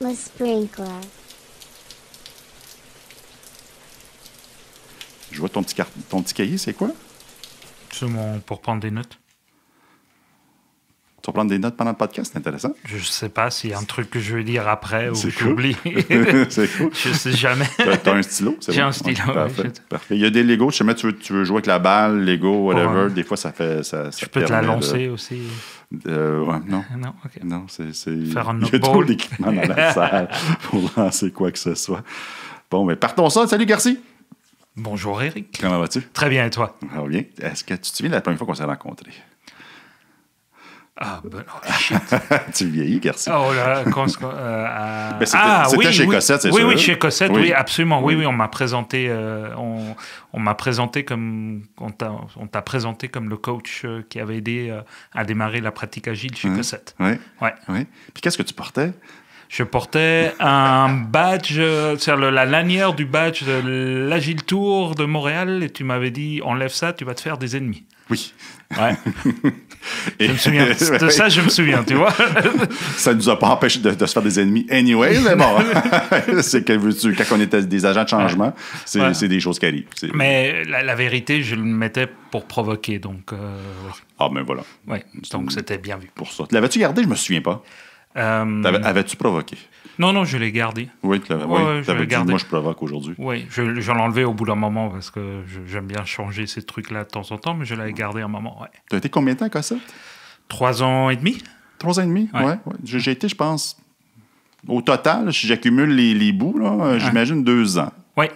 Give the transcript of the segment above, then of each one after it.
Le sprinkler. Je vois ton petit cahier, c'est quoi? C'est pour prendre des notes. Tu vas prendre des notes pendant le podcast, c'est intéressant. Je sais pas s'il y a un truc que je vais dire après ou C'est que cool. j'oublie. C'est cool. Je sais jamais. T'as un stylo? J'ai un stylo, Ouais, parfait, oui. parfait. Il y a des Legos, tu veux jouer avec la balle, Lego, whatever. Des fois, ça fait... Ça Je peux te la lancer aussi. Ouais, non. Non, ok. Non, c'est... Faire un Il y a trop notball. d'équipement dans la salle pour lancer quoi que ce soit. Bon, mais partons ça. Salut, Garci. Bonjour Eric. Comment vas-tu? Très bien, et toi? Ça va bien. Est-ce que tu te souviens de la première fois qu'on s'est rencontrés? Ah, ben, oh, shit. Tu vieillis, Garci. Oh là, Ben, c'était chez Cossette, c'est oui, sûr. Oui, chez Cossette, oui, absolument. Oui, Oui. oui, on m'a présenté, on m'a présenté comme, on t'a présenté comme le coach qui avait aidé à démarrer la pratique agile chez Cossette. Oui. Ouais. Oui. Puis qu'est-ce que tu portais? Je portais un badge, c'est-à-dire la lanière du badge de l'Agile Tour de Montréal, et tu m'avais dit, enlève ça, tu vas te faire des ennemis. Oui. Ouais. Je me souviens de ça, je me souviens, tu vois. Ça ne nous a pas empêché de se faire des ennemis anyway, mais bon. C'est que quand on était des agents de changement, c'est des choses qui arrivent. Mais la vérité, je le mettais pour provoquer, donc... oui. Ah, ben voilà. Ouais, donc c'était bien vu. Pour ça. L'avais-tu gardé? Je me souviens pas. Avais-tu provoqué? Non, je l'ai gardé. Oui, tu l'avais je l'ai dit, gardé. moi, je provoque aujourd'hui. Oui, je l'ai enlevé au bout d'un moment parce que j'aime bien changer ces trucs-là de temps en temps, mais je l'avais gardé un moment, ouais. Tu as été combien de temps à Cossette? 3 ans et demi. 3 ans et demi? Ouais. Ouais. J'ai été, je pense, au total, si j'accumule les bouts, là, j'imagine 2 ans. Oui,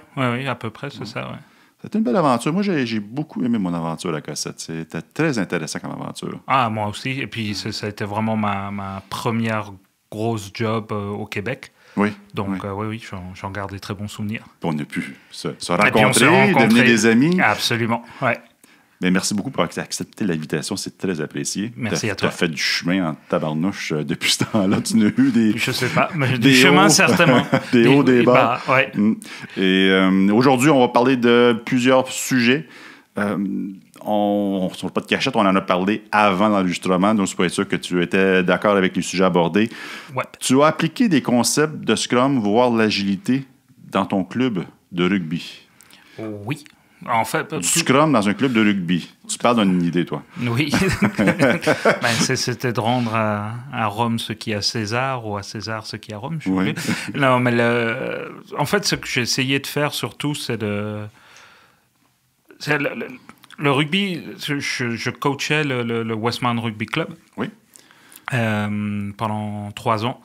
à peu près, c'est ça, ouais. C'était une belle aventure. Moi, j'ai beaucoup aimé mon aventure à Cossette. C'était très intéressant comme aventure. Ah, moi aussi. Et puis, ça a été vraiment ma première grosse job au Québec. Oui. Donc, oui, j'en garde des très bons souvenirs. Puis on a pu se Et puis, on rencontrer, s'est rencontrés. devenir des amis. Absolument, ouais. Mais merci beaucoup pour avoir accepté l'invitation. C'est très apprécié. Merci à toi. Tu as fait du chemin en tabarnouche depuis ce temps-là. Tu n'as eu des... Je sais pas, mais des du chemin, hauts, certainement. des hauts, des bas. Ouais. Et aujourd'hui, on va parler de plusieurs sujets. On ne pas de cachette, on en a parlé avant l'enregistrement, donc c'est pas être sûr que tu étais d'accord avec les sujets abordés. Ouais. Tu as appliqué des concepts de Scrum, voire l'agilité, dans ton club de rugby. Oui. En fait, Du Scrum dans un club de rugby. Tu parles d'une idée, toi. Oui. C'était de rendre à Rome ce qui est à César ou à César ce qui est à Rome. Je Oui. Non, mais en fait, ce que j'ai essayé de faire surtout, c'est le rugby. Je coachais le Westmount Rugby Club. Oui. Pendant 3 ans.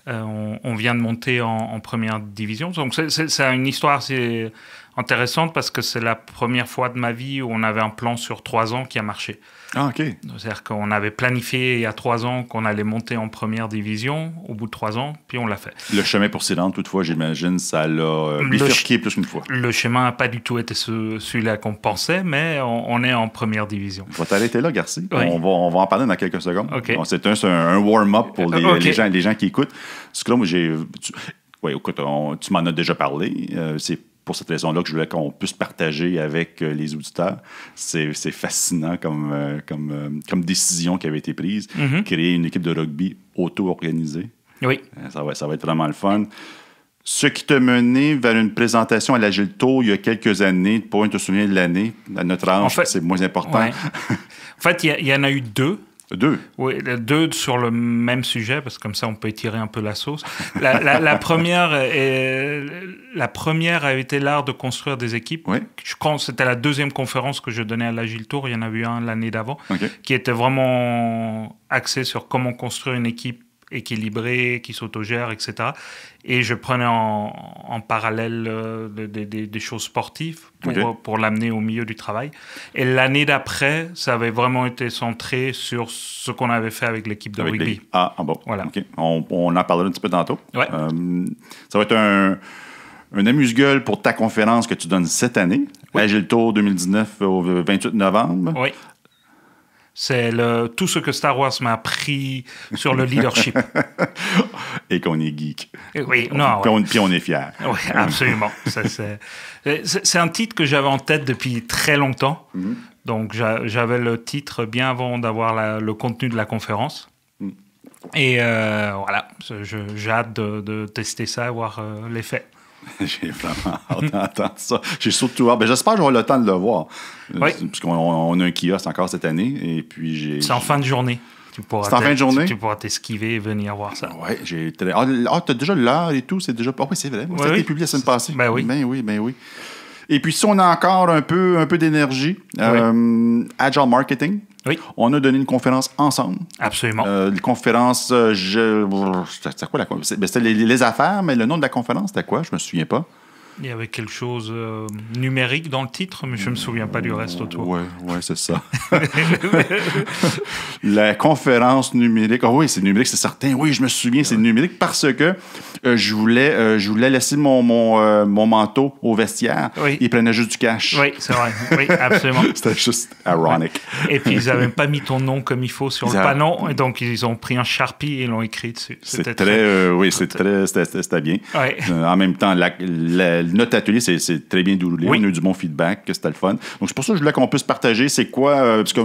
On vient de monter en première division. Donc, c'est une histoire assez intéressante parce que c'est la première fois de ma vie où on avait un plan sur 3 ans qui a marché. Ah, OK. C'est-à-dire qu'on avait planifié il y a 3 ans qu'on allait monter en première division au bout de 3 ans, puis on l'a fait. Le chemin pour s'y rendre, toutefois, j'imagine, ça l'a bifurqué plus qu'une fois. Le chemin n'a pas du tout été celui-là qu'on pensait, mais on est en première division. Je vais t'arrêter là, Garci. Oui. On va en parler dans quelques secondes. OK. Bon, c'est un warm-up pour OK. les gens qui écoutent. Parce que là, moi, écoute, tu m'en as déjà parlé. C'est pour cette raison-là que je voulais qu'on puisse partager avec les auditeurs. C'est fascinant comme décision qui avait été prise. Créer une équipe de rugby auto-organisée. Oui. Ça va être vraiment le fun. Ce qui t'a mené vers une présentation à l'Agile Tour il y a quelques années, pour te souvenir de l'année, à notre âge, En fait, c'est moins important. Ouais. En fait, il y en a eu 2. 2. Oui, 2 sur le même sujet, parce que comme ça, on peut étirer un peu la sauce. La première a été l'art de construire des équipes. Oui. Je crois que c'était la 2e conférence que je donnais à l'Agile Tour. Il y en avait eu un l'année d'avant, OK. qui était vraiment axé sur comment construire une équipe équilibrée, qui s'autogère, etc. Et je prenais en parallèle des choses sportives pour l'amener au milieu du travail. Et l'année d'après, ça avait vraiment été centré sur ce qu'on avait fait avec l'équipe de rugby. Ah, bon. Voilà. OK. On en parlera un petit peu tantôt. Ouais. Ça va être un amuse-gueule pour ta conférence que tu donnes cette année. Oui. Agile Tour 2019 au 28 novembre. Oui. C'est tout ce que Star Wars m'a appris sur le leadership. Et qu'on est geek. Oui, non. Puis on est fiers. Oui, absolument. C'est un titre que j'avais en tête depuis très longtemps. Donc, j'avais le titre bien avant d'avoir le contenu de la conférence. Et voilà, j'ai hâte de tester ça, voir l'effet. J'ai vraiment hâte d'entendre ça. J'ai surtout hâte. Ben, j'espère que j'aurai le temps de le voir. Oui. Parce qu'on a un kiosque encore cette année. Et puis c'est en fin de journée. C'est en fin de journée? Tu pourras t'esquiver et venir voir ça. Oui, j'ai très... t'as déjà l'heure et tout? C'est déjà... oui, c'est vrai. Ça a été publié la semaine passée. Ben oui. Ben oui. Et puis, si on a encore un peu d'énergie, Agile Marketing, on a donné une conférence ensemble. Absolument. Une conférence, c'était quoi la conférence? C'était les affaires, mais le nom de la conférence, c'était quoi? Je me souviens pas. Il y avait quelque chose numérique dans le titre, mais je ne me souviens pas du reste autour. Oui, c'est ça. La conférence numérique. Ah oui, c'est numérique, c'est certain. Oui, je me souviens, c'est numérique parce que je voulais laisser mon manteau au vestiaire. Oui. Il prenait juste du cash. Oui, c'est vrai. Oui, absolument. C'était juste ironique. Et puis, ils n'avaient pas mis ton nom comme il faut sur le panneau. Et donc, ils ont pris un Sharpie et l'ont écrit dessus. C'était bien. Ouais. En même temps, notre atelier, c'est très bien déroulé. Oui. On a eu du bon feedback, c'était le fun. Donc, c'est pour ça que je voulais qu'on puisse partager c'est quoi. Parce que,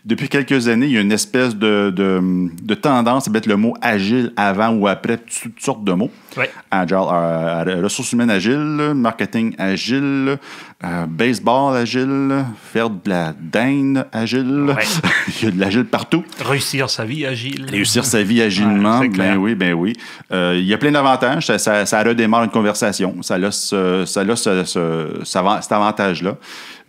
depuis quelques années, il y a une espèce de tendance à mettre le mot agile avant ou après toutes sortes de mots. Oui. Agile, ressources humaines agiles, marketing agile, baseball agile, faire de la dinde agile. Ouais. Il y a de l'agile partout. Réussir sa vie agile. Réussir sa vie agilement, ben oui. Il y a plein d'avantages. Ça redémarre une conversation. Ça a cet avantage-là.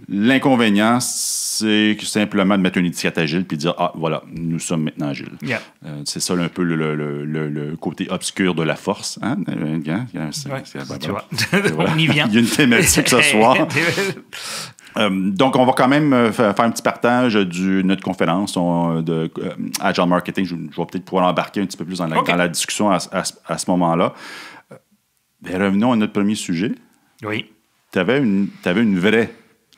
L'inconvénient, c'est simplement de mettre une étiquette agile puis de dire voilà, nous sommes maintenant agiles. Yeah. C'est ça un peu le côté obscur de la force. Hein? Tu vois. On y vient. Il y a une thématique ce soir. Donc, on va quand même faire un petit partage de notre conférence de Agile Marketing. Je vais peut-être pouvoir embarquer un petit peu plus dans la discussion à ce moment-là. Revenons à notre premier sujet. Oui. Tu avais une vraie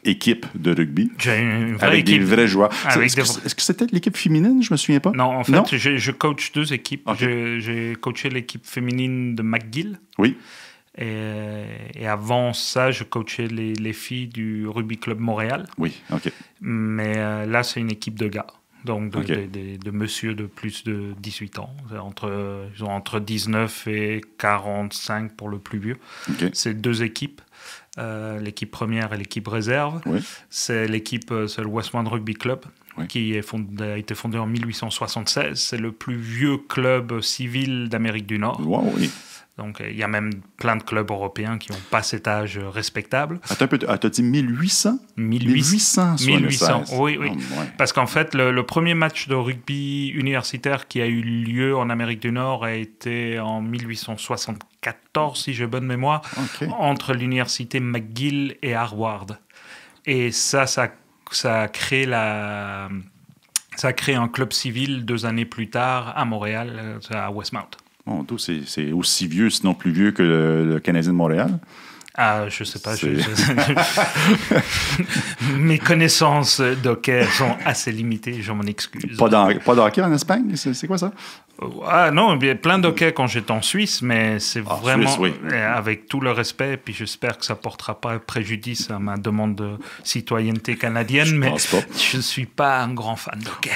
équipe de rugby. J'ai une vraie avec équipe. Des vrais joueurs. Est-ce que c'était l'équipe féminine? Je me souviens pas. Non, en fait, je coach deux équipes. Okay. J'ai coaché l'équipe féminine de McGill. Oui. Et avant ça, je coachais les filles du Rugby Club Montréal. Oui, OK. Mais là, c'est une équipe de gars. Donc, de monsieur de plus de 18 ans. Ils ont entre 19 et 45 pour le plus vieux. Okay. C'est deux équipes. L'équipe première et l'équipe réserve. Oui. C'est le Westmount Rugby Club, qui a été fondé en 1876. C'est le plus vieux club civil d'Amérique du Nord. Wow, oui. Donc, il y a même plein de clubs européens qui n'ont pas cet âge respectable. Attends un peu, tu as dit 1800? 1800, oui. Oh, ouais. Parce qu'en fait, le premier match de rugby universitaire qui a eu lieu en Amérique du Nord a été en 1874, si j'ai bonne mémoire, entre l'université McGill et Harvard. Et ça a créé un club civil 2 années plus tard à Montréal, à Westmount. Bon, c'est aussi vieux, sinon plus vieux que le Canadien de Montréal. Ah, je sais pas. Mes connaissances d'hockey sont assez limitées, je m'en excuse. Pas d'hockey en Espagne? C'est quoi ça? Ah non, il y a plein d'hockey quand j'étais en Suisse, mais c'est vraiment Suisse, oui. Avec tout le respect, puis j'espère que ça portera pas préjudice à ma demande de citoyenneté canadienne, mais je suis pas un grand fan d'hockey.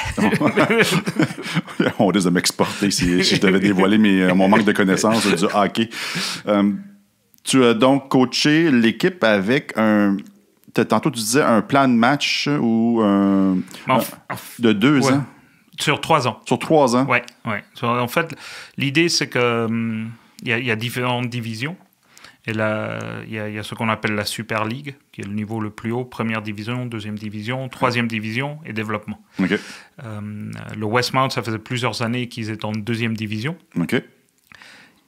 On risque de m'exporter si je devais dévoiler mon manque de connaissances du hockey. Tu as donc coaché l'équipe avec tantôt tu disais un plan de match ou de 2 ans? Sur 3 ans. Sur 3 ans? Oui. En fait, l'idée, c'est que il y a différentes divisions. Et là, il y a ce qu'on appelle la Super League, qui est le niveau le plus haut, première division, deuxième division, troisième division et développement. Okay. Le Westmount, ça faisait plusieurs années qu'ils étaient en deuxième division. OK.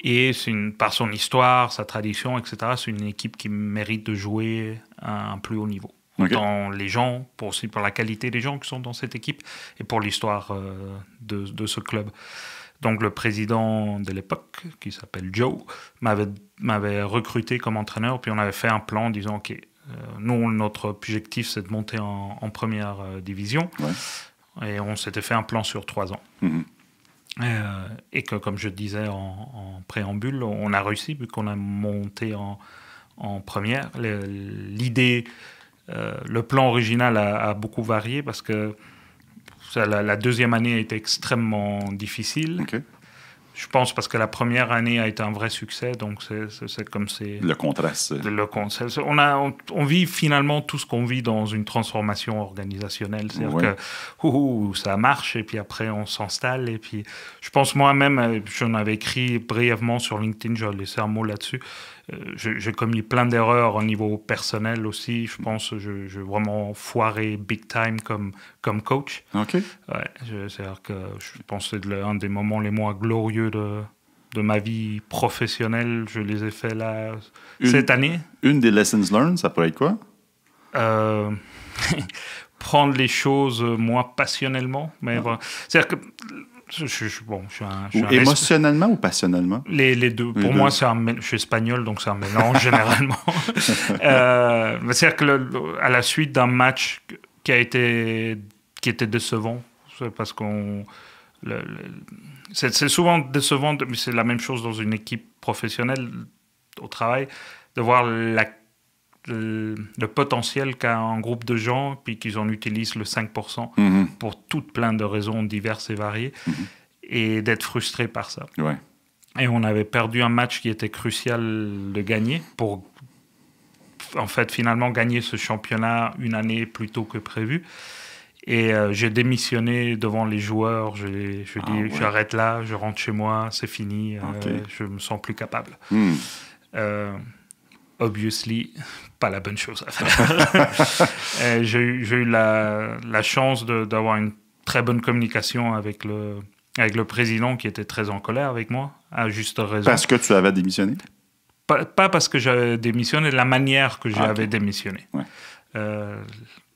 Et par son histoire, sa tradition, etc., c'est une équipe qui mérite de jouer à un plus haut niveau. Okay. Autant les gens, aussi pour la qualité des gens qui sont dans cette équipe et pour l'histoire de ce club. Donc le président de l'époque, qui s'appelle Joe, m'avait recruté comme entraîneur, puis on avait fait un plan en disant, OK, nous, notre objectif, c'est de monter en première division. Ouais. Et on s'était fait un plan sur 3 ans. Mm-hmm. Et que, comme je disais en préambule, on a réussi, vu qu'on a monté en première. L'idée... le plan original a beaucoup varié parce que La deuxième année a été extrêmement difficile. OK. Je pense parce que la première année a été un vrai succès, donc c'est comme c'est... Le contraste. On vit finalement tout ce qu'on vit dans une transformation organisationnelle. C'est-à-dire que ça marche, et puis après on s'installe. Et puis je pense moi-même, j'en avais écrit brièvement sur LinkedIn, je vais laisser un mot là-dessus. J'ai commis plein d'erreurs au niveau personnel aussi. Je pense que j'ai vraiment foiré big time comme coach. OK. Ouais, c'est-à-dire que je pense que c'est un des moments les moins glorieux de ma vie professionnelle. Je les ai faits là cette année. Une des lessons learned, ça pourrait être quoi? Prendre les choses moins passionnellement. Mais voilà. C'est-à-dire que je suis émotionnellement ou passionnellement? Les deux. Pour moi, je suis espagnol, donc c'est un mélange généralement. Mais c'est-à-dire que à la suite d'un match qui était décevant, c'est parce qu'on... c'est souvent décevant, mais c'est la même chose dans une équipe professionnelle au travail, de voir le potentiel qu'a un groupe de gens, puis qu'ils en utilisent le 5% pour toutes plein de raisons diverses et variées, et d'être frustré par ça. Ouais. Et on avait perdu un match qui était crucial de gagner pour, en fait, finalement gagner ce championnat une année plus tôt que prévu. Et j'ai démissionné devant les joueurs. Je dis, j'arrête là, je rentre chez moi, c'est fini, je me sens plus capable. Obviously, pas la bonne chose à faire. J'ai eu la chance d'avoir une très bonne communication avec le président, qui était très en colère avec moi, à juste raison. Parce que tu avais démissionné? Pas parce que j'avais démissionné, la manière que j'avais démissionné. Ouais.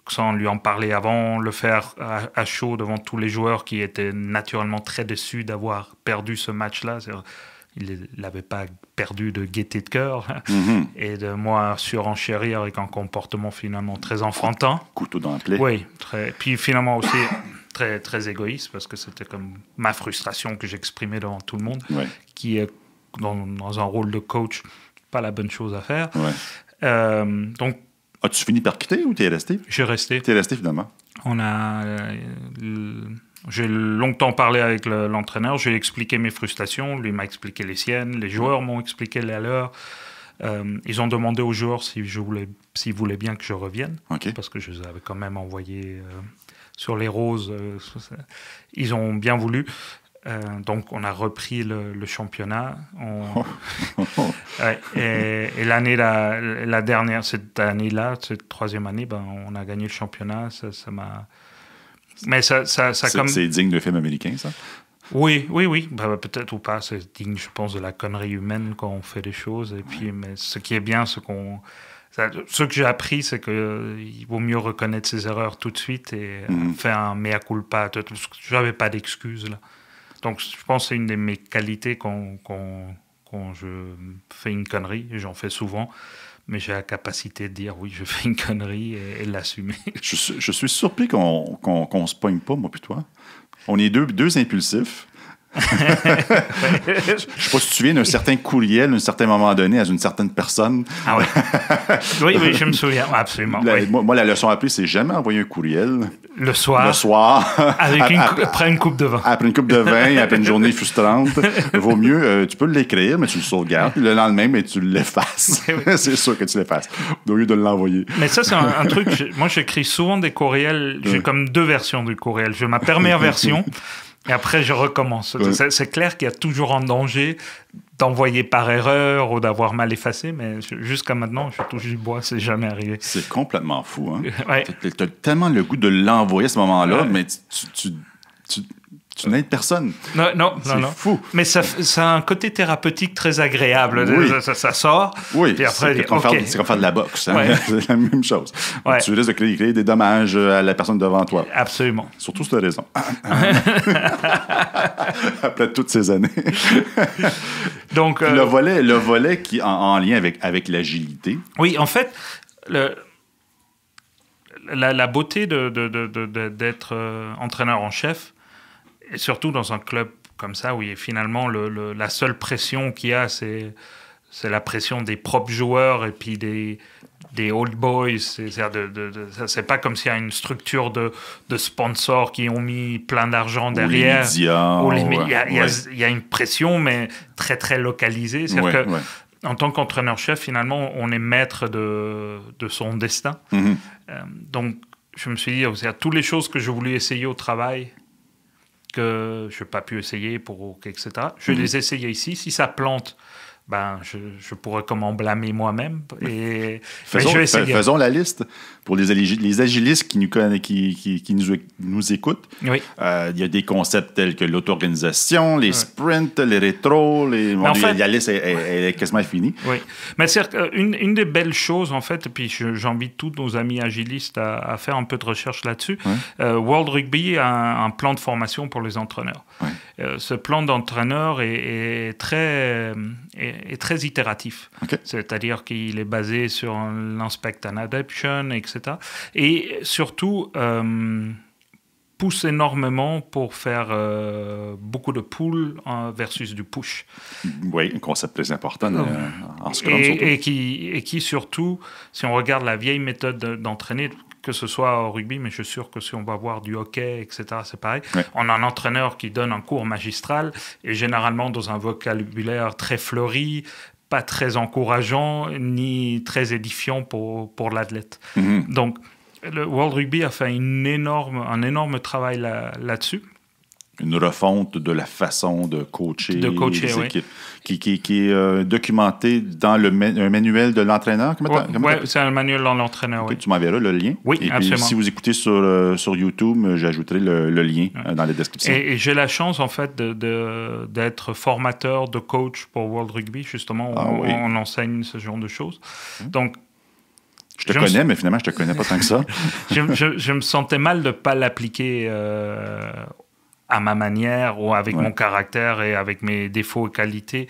Sans lui en parler avant, le faire à chaud devant tous les joueurs qui étaient naturellement très déçus d'avoir perdu ce match-là. Il n'avait pas perdu de gaieté de cœur, et de moi surenchérir avec un comportement finalement très enfantin. Couteau dans la plaie. Oui, puis finalement aussi très, très égoïste, parce que c'était comme ma frustration que j'exprimais devant tout le monde, qui est dans un rôle de coach, pas la bonne chose à faire. Donc, as-tu fini par quitter ou tu es resté? Je suis resté. Tu es resté finalement? J'ai longtemps parlé avec l'entraîneur, j'ai expliqué mes frustrations, lui m'a expliqué les siennes, les joueurs m'ont expliqué les leurs. Ils ont demandé aux joueurs s'ils voulaient bien que je revienne, parce que je les avais quand même envoyés sur les roses. Ils ont bien voulu. Donc on a repris le championnat. Et l'année la dernière, cette année-là, cette troisième année, on a gagné le championnat. Ça m'a... Mais c'est digne de film américain, ça? Oui. Peut-être ou pas. C'est digne, je pense, de la connerie humaine quand on fait des choses. Et puis, mais ce qui est bien, ce que j'ai appris, c'est qu'il vaut mieux reconnaître ses erreurs tout de suite et faire un mea culpa. Je n'avais pas d'excuses, là. Donc, je pense que c'est une de mes qualités quand je fais une connerie, et j'en fais souvent. Mais j'ai la capacité de dire oui, je fais une connerie et l'assumer. Je suis surpris qu'on se pogne pas, moi puis toi. On est deux impulsifs. Je ne sais pas si tu te souviens d'un certain courriel à un certain moment donné à une certaine personne. Ah oui. Oui, je me souviens, absolument. Moi, la leçon appelée, c'est jamais envoyer un courriel. Le soir. Après une coupe de vin. Après une coupe de vin, après une journée frustrante. Vaut mieux, tu peux l'écrire, mais tu le sauvegardes. Puis le lendemain, mais tu l'effaces. C'est sûr que tu l'effaces, au lieu de l'envoyer. Mais ça, c'est un truc. Moi, j'écris souvent des courriels. J'ai comme 2 versions du courriel. J'ai ma première version. Et après, je recommence. C'est clair qu'il y a toujours un danger d'envoyer par erreur ou d'avoir mal effacé, mais jusqu'à maintenant, je touche du bois, c'est jamais arrivé. C'est complètement fou, hein? Tu as tellement le goût de l'envoyer à ce moment-là, mais tu n'aides personne. Non. C'est fou. Mais ça a un côté thérapeutique très agréable. Oui. Ça sort. Oui, puis après, c'est comme faire de la boxe. Hein? C'est la même chose. Tu risques de créer des dommages à la personne devant toi. Absolument. Surtout si tu as raison. Après toutes ces années. Donc, le volet qui en lien avec l'agilité. Oui, en fait, la beauté d'être entraîneur en chef, et surtout dans un club comme ça, où finalement la seule pression qu'il y a, c'est c'est la pression des propres joueurs et puis des old boys. C'est pas comme s'il y a une structure de sponsors qui ont mis plein d'argent derrière. Il y a une pression, mais très, très localisée. C'est-à-dire que, en tant qu'entraîneur-chef, finalement, on est maître de son destin. Mm-hmm. Donc, je me suis dit, toutes les choses que je voulais essayer au travail, que je n'ai pas pu essayer, etc. Je vais les essayer ici. Si ça plante, je pourrais comment blâmer moi-même. Faisons la liste pour les agilistes qui nous écoutent. Oui. Il y a des concepts tels que l'auto-organisation, les sprints, les rétros. La liste est quasiment finie. Oui. Mais c'est une des belles choses, en fait, et puis j'invite tous nos amis agilistes à faire un peu de recherche là-dessus. World Rugby a un plan de formation pour les entraîneurs. Ce plan d'entraîneur est très itératif. Okay. C'est-à-dire qu'il est basé sur l'inspect and adaption, etc. Et surtout, pousse énormément pour faire beaucoup de pull versus du push. Oui, un concept très important en Scrum. Et qui surtout, si on regarde la vieille méthode d'entraîner, que ce soit au rugby, mais je suis sûr que si on va voir du hockey, etc., c'est pareil. On a un entraîneur qui donne un cours magistral et généralement dans un vocabulaire très fleuri, pas très encourageant, ni très édifiant pour l'athlète. Mm-hmm. Donc, le World Rugby a fait un énorme travail là-dessus. Une refonte de la façon de coacher les équipes, qui est documentée dans un manuel de l'entraîneur. Oui, c'est un manuel de l'entraîneur. Okay, tu m'enverras le lien. Oui, et absolument. Puis, si vous écoutez sur YouTube, j'ajouterai le lien dans la description. Et j'ai la chance, en fait, d'être formateur de coach pour World Rugby, justement, où on enseigne ce genre de choses. Donc, je te connais, mais finalement, je te connais pas tant que ça. je me sentais mal de ne pas l'appliquer à ma manière ou avec mon caractère et avec mes défauts et qualités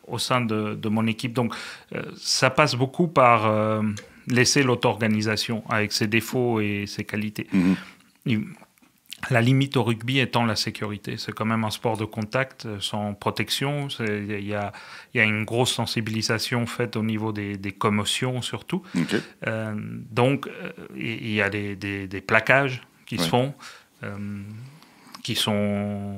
au sein de mon équipe. Donc, ça passe beaucoup par laisser l'auto-organisation avec ses défauts et ses qualités. Mm-hmm. La limite au rugby étant la sécurité. C'est quand même un sport de contact sans protection. Il y a une grosse sensibilisation faite au niveau des commotions surtout. Okay. Donc, il y a des plaquages qui se font, qui sont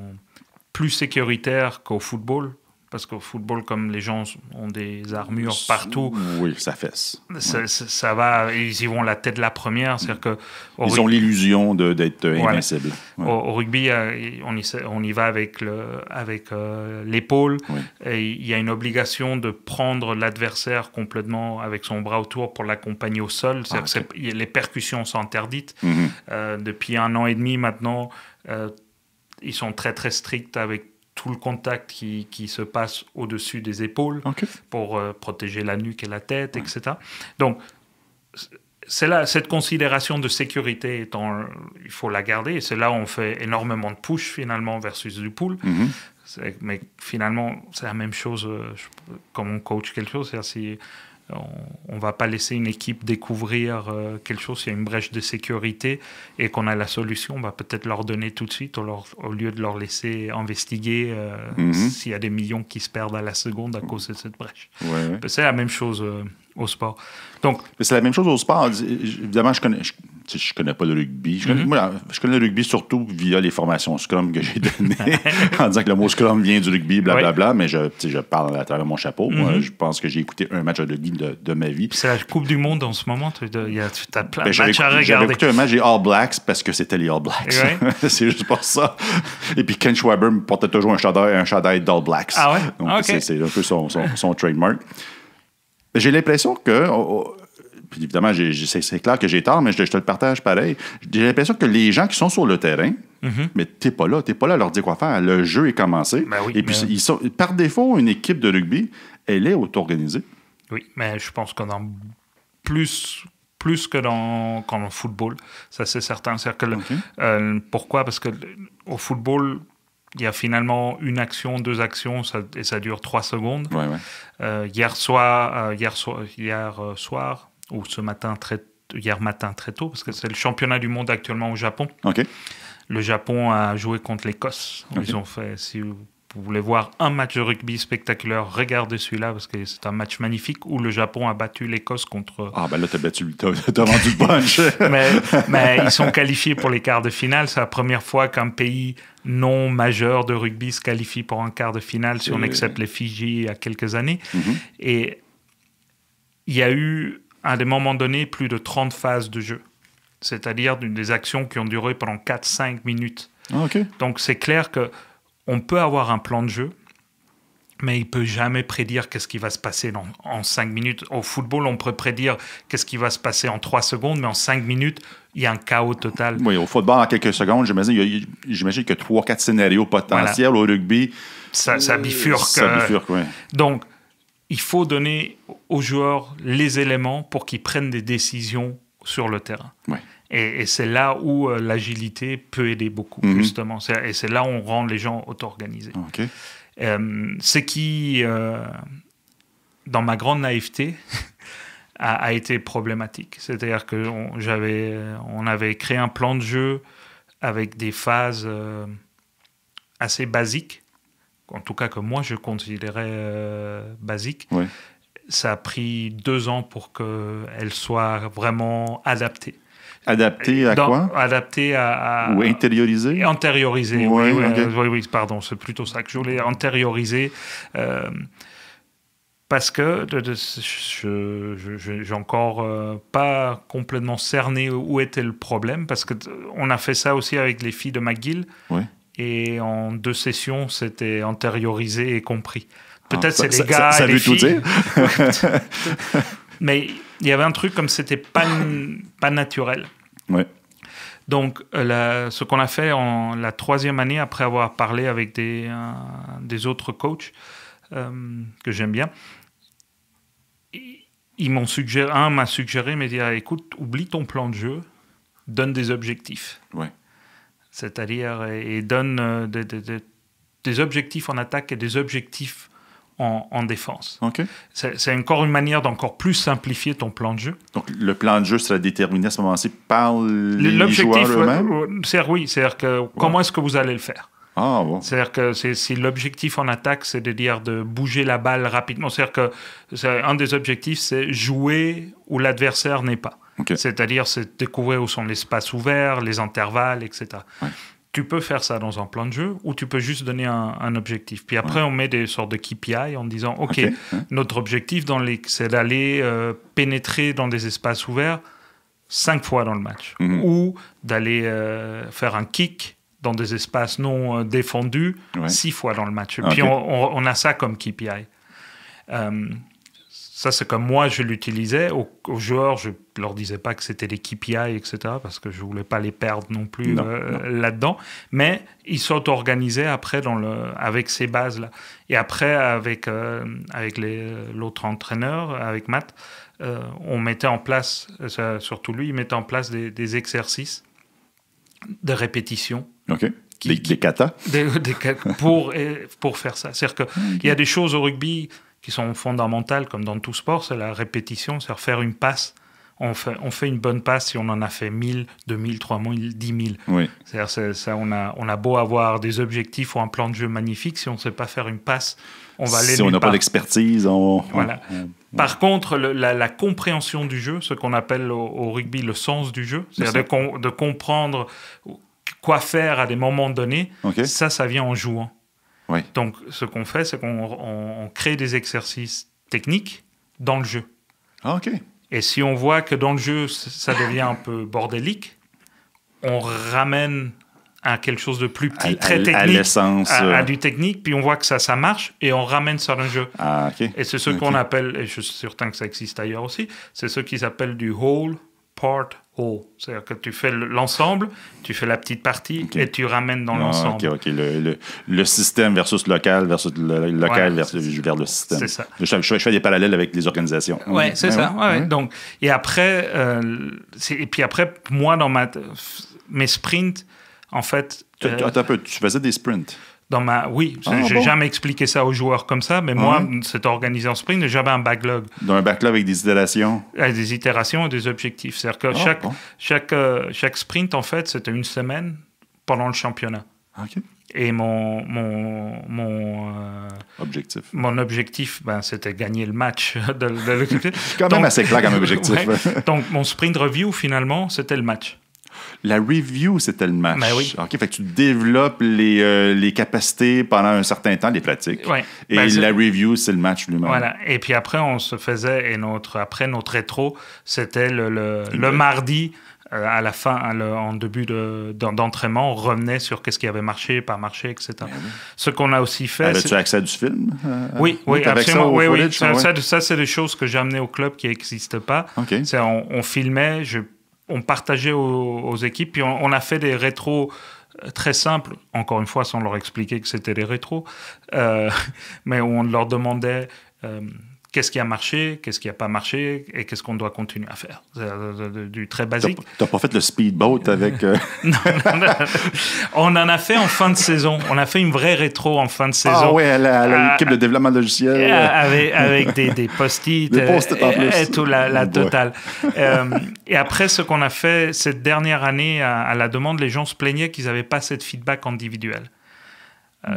plus sécuritaires qu'au football. Parce qu'au football, comme les gens ont des armures partout... Oui, ça fesse. Ça va, ils y vont la tête la première. C'est-à-dire que ils ont l'illusion d'être invincibles. Ouais. Au rugby, on y va avec l'épaule. Et il y a une obligation de prendre l'adversaire complètement avec son bras autour pour l'accompagner au sol. Les percussions sont interdites. Mm-hmm. Depuis 1 an et demi maintenant, ils sont très, très stricts avec tout le contact qui se passe au-dessus des épaules pour protéger la nuque et la tête, etc. Donc, cette considération de sécurité, il faut la garder. Et c'est là où on fait énormément de push, finalement, versus du pull. Mm-hmm. Mais finalement, c'est la même chose comme on coach quelque chose. C'est-à-dire on ne va pas laisser une équipe découvrir quelque chose, s'il y a une brèche de sécurité et qu'on a la solution, on va peut-être leur donner tout de suite au lieu de leur laisser investiguer s'il y a des millions qui se perdent à la seconde à cause de cette brèche. C'est la même chose au sport. Donc, c'est la même chose au sport. Évidemment, je connais pas le rugby. Je connais le rugby surtout via les formations Scrum que j'ai données, en disant que le mot Scrum vient du rugby, blablabla, mais je parle à travers mon chapeau. Moi, je pense que j'ai écouté un match de rugby de ma vie. Puis c'est la Coupe du Monde en ce moment. Tu as plein de matchs à regarder. J'avais écouté un match des All Blacks parce que c'était les All Blacks. C'est juste pour ça. Et puis Ken Schwaber me portait toujours un chandail d'All Blacks. Ah ouais? Donc, c'est un peu son trademark. J'ai l'impression que... Puis évidemment, c'est clair que j'ai tort, mais je te le partage pareil. J'ai l'impression que les gens qui sont sur le terrain, mais t'es pas là à leur dire quoi faire. Le jeu est commencé. Et puis, par défaut, une équipe de rugby, elle est auto-organisée. Oui, mais je pense qu'on a plus que dans le football. Ça, c'est certain. Pourquoi? Parce qu'au football... Il y a finalement une action, 2 actions, et ça dure 3 secondes. Hier soir, ou hier matin très tôt, parce que c'est le championnat du monde actuellement au Japon. Le Japon a joué contre l'Écosse. Ils ont fait, vous voulez voir un match de rugby spectaculaire, regardez celui-là parce que c'est un match magnifique où le Japon a battu l'Écosse contre... Ah, ben là, t'as vendu le punch. mais ils sont qualifiés pour les quarts de finale. C'est la première fois qu'un pays non majeur de rugby se qualifie pour un quart de finale, si on accepte les Fidji il y a quelques années. Et il y a eu, à des moments donnés, plus de 30 phases de jeu. C'est-à-dire des actions qui ont duré pendant 4-5 minutes. Ah, OK. Donc, c'est clair qu'on peut avoir un plan de jeu, mais il ne peut jamais prédire qu'est-ce qui va se passer en 5 minutes. Au football, on peut prédire qu'est-ce qui va se passer en 3 secondes, mais en 5 minutes, il y a un chaos total. Oui, au football, en quelques secondes, j'imagine qu'il y a 3-4 scénarios potentiels. Voilà. Au rugby. Ça bifurque. Ça bifurque, oui. Donc, il faut donner aux joueurs les éléments pour qu'ils prennent des décisions sur le terrain. Ouais. Et c'est là où l'agilité peut aider beaucoup, justement. Et c'est là où on rend les gens auto-organisés. OK. Ce qui, dans ma grande naïveté, a été problématique. C'est-à-dire qu'on avait créé un plan de jeu avec des phases assez basiques, en tout cas que moi je considérais basiques. Ouais. Ça a pris 2 ans pour qu'elle soit vraiment adaptée. Adapté à quoi? Adapté à... Ou intériorisé? Intériorisé, oui, okay. Oui, pardon, c'est plutôt ça que je voulais, intérioriser. Parce que j'ai encore pas complètement cerné où était le problème, parce qu'on a fait ça aussi avec les filles de McGill, et en 2 sessions, c'était intériorisé et compris. Peut-être c'est les gars ça et les filles. Ça veut tout dire. Mais il y avait un truc comme c'était pas naturel. Ouais. Donc, ce qu'on a fait en la 3e année, après avoir parlé avec des autres coachs que j'aime bien, ils m'ont suggéré, un m'a suggéré, mais dit, écoute, oublie ton plan de jeu, donne des objectifs. Ouais. C'est-à-dire, et donne des objectifs en attaque et des objectifs en défense. OK. C'est encore une manière d'encore plus simplifier ton plan de jeu. Donc, le plan de jeu sera déterminé à ce moment-ci par les joueurs eux-mêmes? C'est-à-dire que comment est-ce que vous allez le faire? Ah, bon. C'est-à-dire que si l'objectif en attaque, c'est de dire de bouger la balle rapidement, c'est-à-dire que un des objectifs, c'est jouer où l'adversaire n'est pas. Okay. C'est-à-dire, c'est découvrir où sont les espaces ouverts, les intervalles, etc. Ouais. Tu peux faire ça dans un plan de jeu ou tu peux juste donner un objectif. Puis après, on met des sortes de KPI en disant, OK, notre objectif, c'est d'aller pénétrer dans des espaces ouverts 5 fois dans le match. Ou d'aller faire un kick dans des espaces non défendus 6 fois dans le match. Puis on a ça comme KPI. Ça, c'est comme moi, je l'utilisais. Aux joueurs, je ne leur disais pas que c'était des KPI, etc., parce que je ne voulais pas les perdre non plus là-dedans. Mais ils s'auto-organisaient après avec ces bases-là. Et après, avec l'autre entraîneur, avec Matt, on mettait en place, surtout lui, il mettait en place des exercices de répétition. OK. Des katas? Pour faire ça. C'est-à-dire qu'il y a des choses au rugby qui sont fondamentales, comme dans tout sport, c'est la répétition, c'est-à-dire faire une passe. On fait une bonne passe si on en a fait 1000, 2000, 3000, 10 000. Oui. C'est-à-dire ça, on a beau avoir des objectifs ou un plan de jeu magnifique, si on ne sait pas faire une passe, on va aller nulle part. Si on n'a pas d'expertise, Voilà. Par contre, la compréhension du jeu, ce qu'on appelle au rugby le sens du jeu, c'est-à-dire de comprendre quoi faire à des moments donnés, ça vient en jouant. Oui. Donc, ce qu'on fait, c'est qu'on crée des exercices techniques dans le jeu. Ah, OK. Et si on voit que dans le jeu, ça devient un peu bordélique, on ramène à quelque chose de plus petit, très technique, à l'essence, à du technique, puis on voit que ça marche, et on ramène ça dans le jeu. Ah, OK. Et c'est ce qu'on appelle, et je suis certain que ça existe ailleurs aussi, c'est ce qu'ils appellent du whole, part, whole. C'est-à-dire que tu fais l'ensemble, tu fais la petite partie, et tu ramènes dans l'ensemble. OK. Le système versus local, versus le local vers le système. C'est ça. Je fais des parallèles avec les organisations. Oui, c'est ça. Ouais. Donc, et après, moi, dans mes sprints, en fait... Attends un peu, tu faisais des sprints? Oui, j'ai jamais expliqué ça aux joueurs comme ça, mais moi, c'était organisé en sprint et j'avais un backlog. Donc un backlog avec des itérations? Des itérations et des objectifs. C'est-à-dire que chaque sprint, en fait, c'était une semaine pendant le championnat. Okay. Et mon objectif, c'était gagner le match. Quand même assez clair comme objectif. Ouais. Donc, mon sprint review, finalement, c'était le match. La review, c'était le match. Ben oui. OK, fait que tu développes les capacités pendant un certain temps, les pratiques. Ouais. Et la review, c'est le match lui-même. Voilà. Et puis après, on se faisait... Et notre rétro, c'était le mardi... à la fin, en début d'entraînement, on revenait sur qu'est-ce qui avait marché, pas marché, etc. Oui. Ce qu'on a aussi fait... Avais-tu accès du film? Oui, absolument. Oui. Ça, c'est des choses que j'ai amenées au club qui n'existent pas. Okay. On filmait, on partageait aux équipes, puis on a fait des rétros très simples, encore une fois, sans leur expliquer que c'était des rétros, mais où on leur demandait... qu'est-ce qui a marché, qu'est-ce qui n'a pas marché et qu'est-ce qu'on doit continuer à faire. C'est du très basique. Tu n'as pas fait le speedboat avec... Non. On en a fait en fin de saison. On a fait une vraie rétro en fin de saison. Ah oui, l'équipe de développement logiciel. Avec des post-it. Des post-it en plus. Et tout, la totale. Et après, ce qu'on a fait cette dernière année, à la demande, les gens se plaignaient qu'ils n'avaient pas assez de feedback individuel.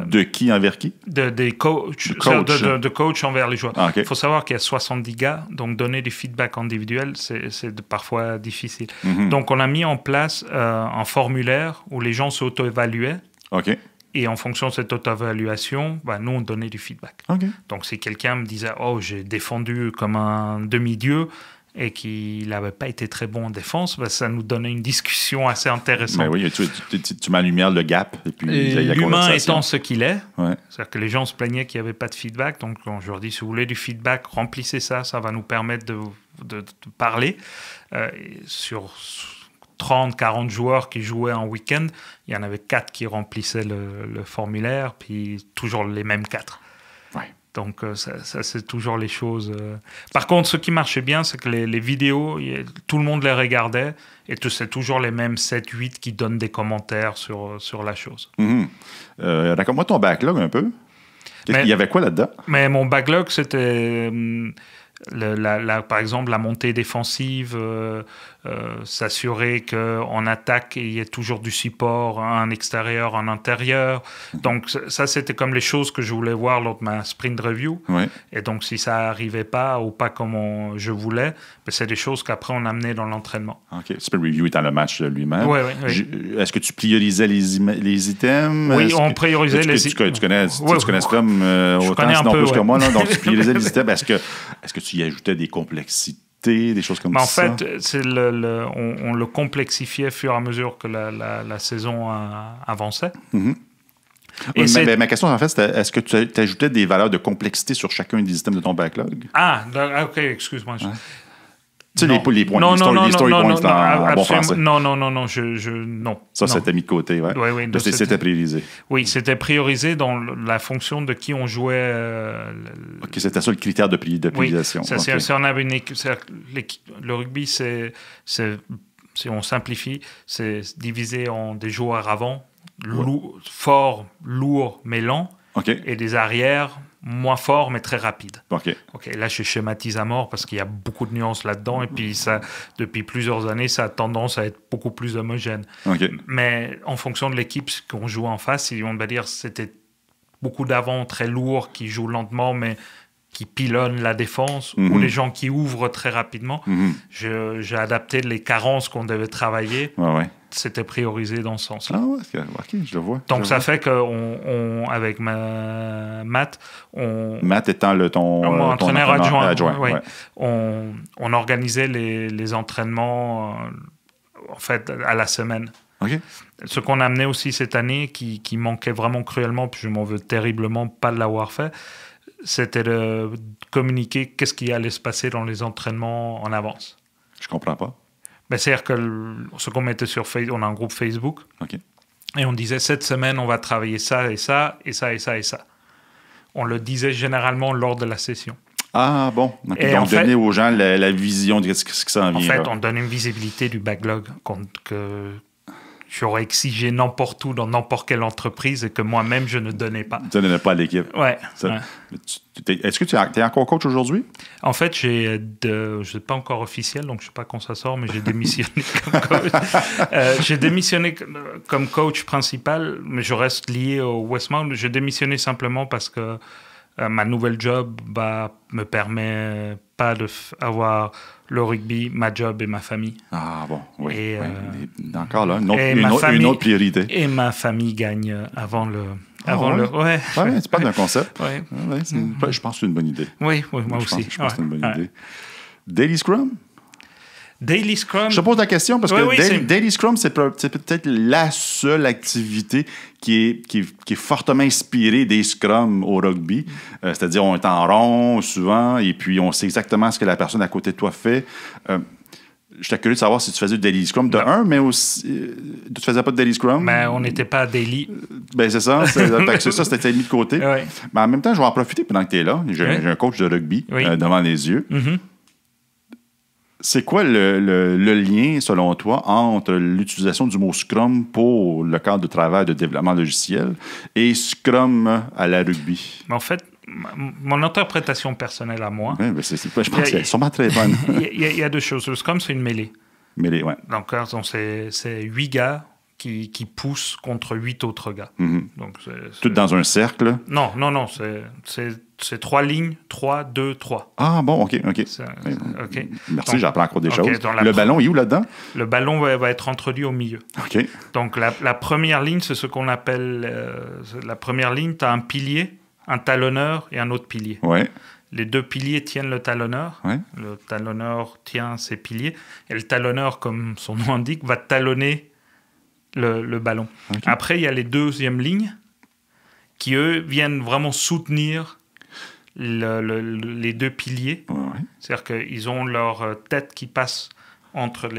De qui envers qui? Des coachs. De coach envers les joueurs. Okay. Il faut savoir qu'il y a 70 gars, donc donner du feedback individuel, c'est parfois difficile. Mm-hmm. Donc, on a mis en place un formulaire où les gens s'auto-évaluaient. OK. Et en fonction de cette auto-évaluation, nous, on donnait du feedback. Okay. Donc, si quelqu'un me disait « Oh, j'ai défendu comme un demi-dieu », et qu'il n'avait pas été très bon en défense, ça nous donnait une discussion assez intéressante. Mais oui, tu mets en lumière le gap. Et puis l'humain étant ce qu'il est, ouais. C'est-à-dire que les gens se plaignaient qu'il n'y avait pas de feedback. Donc, je leur dis, si vous voulez du feedback, remplissez ça. Ça va nous permettre de parler. Sur 30, 40 joueurs qui jouaient en week-end, il y en avait 4 qui remplissaient le formulaire, puis toujours les mêmes 4. Ouais. Donc, ça c'est toujours les choses. Par contre, ce qui marchait bien, c'est que les vidéos, tout le monde les regardait et c'est toujours les mêmes 7-8 qui donnent des commentaires sur la chose. Mm-hmm. Raconte-moi ton backlog un peu. Il y avait quoi là-dedans? Mais mon backlog, c'était... par exemple, la montée défensive, s'assurer qu'en attaque, il y ait toujours du support, un extérieur, un intérieur. Donc, ça, c'était comme les choses que je voulais voir lors de ma sprint review. Oui. Et donc, si ça n'arrivait pas ou pas comme je voulais, c'est des choses qu'après, on amenait dans l'entraînement. OK. Sprint review étant le match lui-même. Oui. Est-ce que tu priorisais les items? Oui, on priorisait les items. Tu connais Scrum autant, sinon plus que moi. Là, donc, tu priorisais les items. Est-ce que tu y ajoutais des complexités? Des choses comme ça? En fait, on le complexifiait au fur et à mesure que la saison avançait. Mm-hmm. Et ma question, en fait, c'était est-ce que tu ajoutais des valeurs de complexité sur chacun des items de ton backlog? Ah, OK, excuse-moi. Ouais. Tu sais, les points, les story points en bon français. Non, non. Ça, c'était mis de côté, ouais. Oui, c'était priorisé. Oui, c'était priorisé dans la fonction de qui on jouait. OK, c'était ça le critère de priorisation. Oui, si on avait une équipe... Le rugby, si on simplifie, c'est divisé en des joueurs avant, forts, lourds, mais lents, okay. Et des arrières moins forts, mais très rapides. OK. Là, je schématise à mort parce qu'il y a beaucoup de nuances là-dedans. Et puis, ça, depuis plusieurs années, ça a tendance à être beaucoup plus homogène. Okay. Mais en fonction de l'équipe qu'on joue en face, on va dire c'était beaucoup d'avant très lourds qui jouent lentement, mais qui pilonnent la défense, ou les gens qui ouvrent très rapidement. Mm-hmm. J'ai adapté les carences qu'on devait travailler. Ouais. C'était priorisé dans ce sens-là. Ah ouais, OK, je le vois. Donc, ça fait qu'avec Matt... Matt étant ton entraîneur adjoint. Ouais. On organisait les entraînements, en fait, à la semaine. OK. Ce qu'on a amené aussi cette année, qui manquait vraiment cruellement, puis je m'en veux terriblement pas de l'avoir fait, c'était de communiquer qu'est-ce qui allait se passer dans les entraînements en avance. Je comprends pas. C'est-à-dire que ce qu'on mettait sur Facebook, on a un groupe Facebook, okay. Et on disait, cette semaine, on va travailler ça et ça, et ça et ça et ça. On le disait généralement lors de la session. Ah bon, okay. Donc donner aux gens la vision de ce qui s'en vient. En fait, on donne une visibilité du backlog j'aurais exigé n'importe où dans n'importe quelle entreprise et que moi-même, je ne donnais pas. Tu ne donnais pas à l'équipe. Ouais. Est-ce que tu es encore coach aujourd'hui? En fait, je ne suis pas encore officiel, donc je ne sais pas quand ça sort, mais j'ai démissionné comme coach. J'ai démissionné comme coach principal, mais je reste lié au Westmount. J'ai démissionné simplement parce que ma nouvelle job me permet pas d'avoir le rugby, ma job et ma famille. Ah bon, oui. Et, encore là, une autre priorité. Et ma famille gagne avant le... Ouais, c'est pas d'un concept. Ouais. Je pense que c'est une bonne idée. Oui, moi aussi. Je pense que c'est une bonne idée. Daily Scrum? Daily Scrum. Je te pose la question parce que Daily Scrum, c'est peut-être la seule activité qui est fortement inspirée des Scrums au rugby. C'est-à-dire, on est en rond souvent et puis on sait exactement ce que la personne à côté de toi fait. J'étais curieux de savoir si tu faisais du Daily Scrum mais aussi... tu faisais pas de Daily Scrum? On n'était pas Daily. C'est ça. C'était mis de côté. Ouais. Mais en même temps, je vais en profiter pendant que tu es là. J'ai un coach de rugby devant les yeux. Mm-hmm. C'est quoi le lien, selon toi, entre l'utilisation du mot Scrum pour le cadre de travail de développement logiciel et Scrum à la rugby? En fait, mon interprétation personnelle à moi... je pense qu'elle est sûrement très bonne. Il y a deux choses. Le Scrum, c'est une mêlée. Mêlée, oui. Donc, c'est 8 gars qui poussent contre 8 autres gars. Mm-hmm. Donc, tout dans un cercle? Non. C'est 3 lignes, 3, 2, 3. Ah bon, OK. Okay. Merci, j'apprends encore des choses. Le ballon est où là-dedans? Le ballon va être introduit au milieu. OK. Donc, la première ligne, c'est ce qu'on appelle... la première ligne, tu as un pilier, un talonneur et un autre pilier. Oui. Les deux piliers tiennent le talonneur. Ouais. Le talonneur tient ses piliers. Et le talonneur, comme son nom indique, va talonner le ballon. Okay. Après, il y a les deuxièmes lignes qui, eux, viennent vraiment soutenir les deux piliers. Ouais. C'est-à-dire qu'ils ont leur tête qui passe entre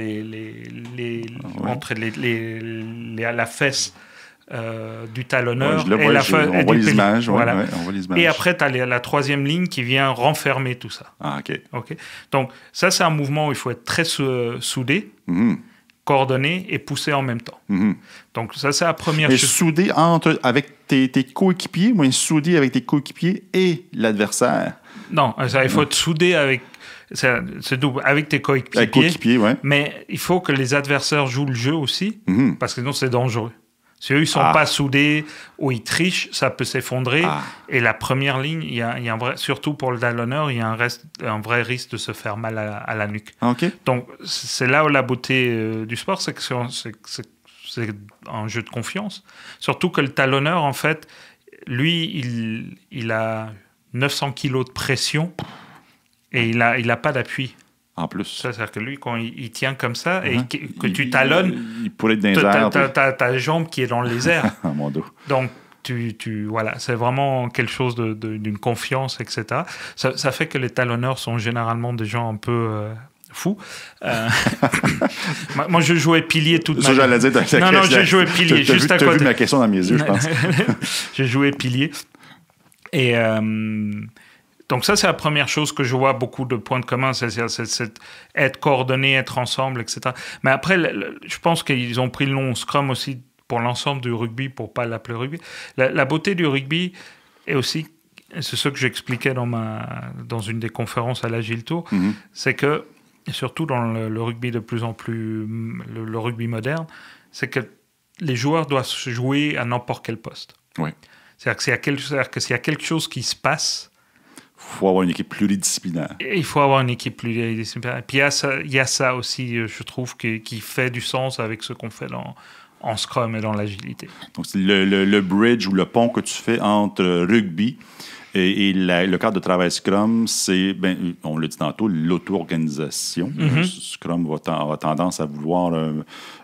la fesse du talonneur et la fesse. On voit les images. Voilà. On voit les images. Et après, tu as la troisième ligne qui vient renfermer tout ça. Ah, OK. Donc, ça, c'est un mouvement où il faut être très soudé. Mm-hmm. Coordonné et poussé en même temps. Mm-hmm. Donc, ça, c'est la première chose. Soudé avec tes coéquipiers, ou soudé avec tes coéquipiers et l'adversaire? Non, il faut être soudé avec... C'est double, avec tes coéquipiers. Avec coéquipiers, oui. Mais il faut que les adversaires jouent le jeu aussi, parce que sinon, c'est dangereux. Si eux, ils ne sont pas soudés ou ils trichent, ça peut s'effondrer. Et la première ligne, il y a un vrai, surtout pour le talonneur, il y a un vrai risque de se faire mal à la nuque. Okay. Donc, c'est là où la beauté du sport, c'est que c'est un jeu de confiance. Surtout que le talonneur, en fait, lui, il a 900 kilos de pression et il a pas d'appui. En plus. C'est-à-dire que lui, quand il tient comme ça et que tu talonnes, il pourrait être dans les airs. T'as ta jambe qui est dans les airs. Mon dos. Donc, voilà, c'est vraiment quelque chose d'une confiance, etc. Ça fait que les talonneurs sont généralement des gens un peu fous. Moi, je jouais pilier toute ma vie. Ça, j'allais dire. Non, j'ai joué pilier juste à côté. Tu as vu ma question dans mes yeux, je pense. J'ai joué pilier. Et... donc ça, c'est la première chose que je vois beaucoup de points de commun, c'est être coordonné, être ensemble, etc. Mais après, je pense qu'ils ont pris le nom Scrum aussi pour l'ensemble du rugby, pour ne pas l'appeler rugby. La beauté du rugby est aussi, c'est ce que j'expliquais dans une des conférences à l'Agile Tour, c'est que, et surtout dans le rugby de plus en plus, le rugby moderne, c'est que les joueurs doivent se jouer à n'importe quel poste. Oui. C'est-à-dire que s'il y a quelque chose qui se passe, il faut avoir une équipe pluridisciplinaire. Il faut avoir une équipe pluridisciplinaire. Et puis il y a ça aussi, je trouve, qui fait du sens avec ce qu'on fait en Scrum et dans l'agilité. Donc, c'est le bridge ou le pont que tu fais entre rugby et le cadre de travail Scrum, c'est, on l'a dit tantôt, l'auto-organisation. Scrum a tendance à vouloir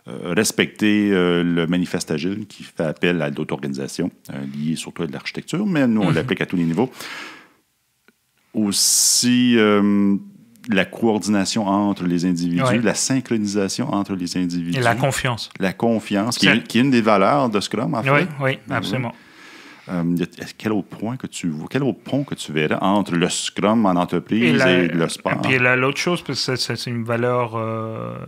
respecter le manifeste agile qui fait appel à l'auto-organisation, lié surtout à de l'architecture, mais nous, on l'applique à tous les niveaux. Aussi, la coordination entre les individus, la synchronisation entre les individus. Et la confiance. La confiance, qui est une des valeurs de Scrum, en fait. Oui, absolument. Quel autre point que tu vois, quel autre pont que tu verrais entre le Scrum en entreprise et le sport? Et puis l'autre chose, parce que c'est une valeur,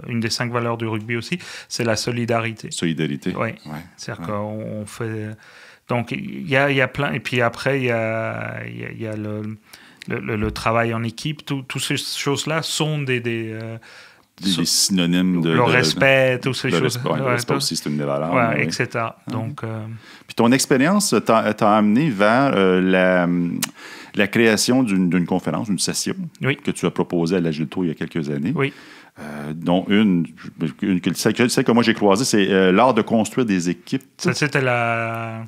une des 5 valeurs du rugby aussi, c'est la solidarité. Solidarité. Oui. Ouais. C'est-à-dire qu'on fait... Donc, il y a plein... Et puis après, il y a le travail en équipe. Toutes ces choses-là sont des synonymes de... Le respect, toutes ces choses. Le respect aussi, c'est une des valeurs. Ouais, etc. Donc, Puis ton expérience t'a amené vers la création d'une conférence, d'une session que tu as proposée à l'Agilto il y a quelques années. Oui. Dont celle que moi j'ai croisée, c'est l'art de construire des équipes. Ça, c'était la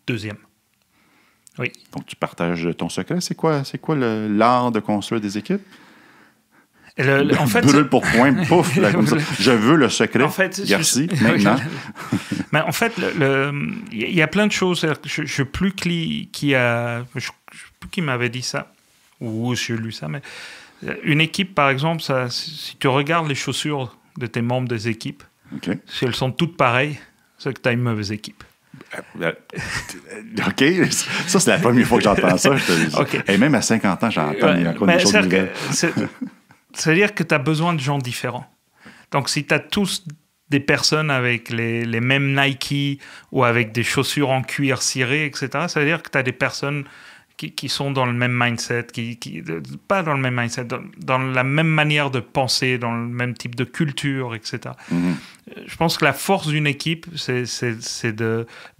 deuxième. Oui. Donc, tu partages ton secret. C'est quoi l'art de construire des équipes? En fait, brûle pour point, pouf, là, comme ça. Je veux le secret. En fait, Merci, maintenant. Mais en fait, il y a plein de choses. Je ne sais plus qui m'avait dit ça, ou j'ai lu ça, mais une équipe, par exemple, si tu regardes les chaussures de tes membres des équipes, si elles sont toutes pareilles, c'est que tu as une mauvaise équipe. OK. Ça, c'est la première fois que j'entends ça. Je te dis. Okay. Et même à 50 ans, j'entends encore des choses nouvelles. C'est-à-dire que tu as besoin de gens différents. Donc, si tu as tous des personnes avec les mêmes Nike ou avec des chaussures en cuir ciré, etc., ça veut dire que tu as des personnes qui sont dans le même mindset, pas dans le même mindset, dans la même manière de penser, dans le même type de culture, etc. Mm-hmm. Je pense que la force d'une équipe, c'est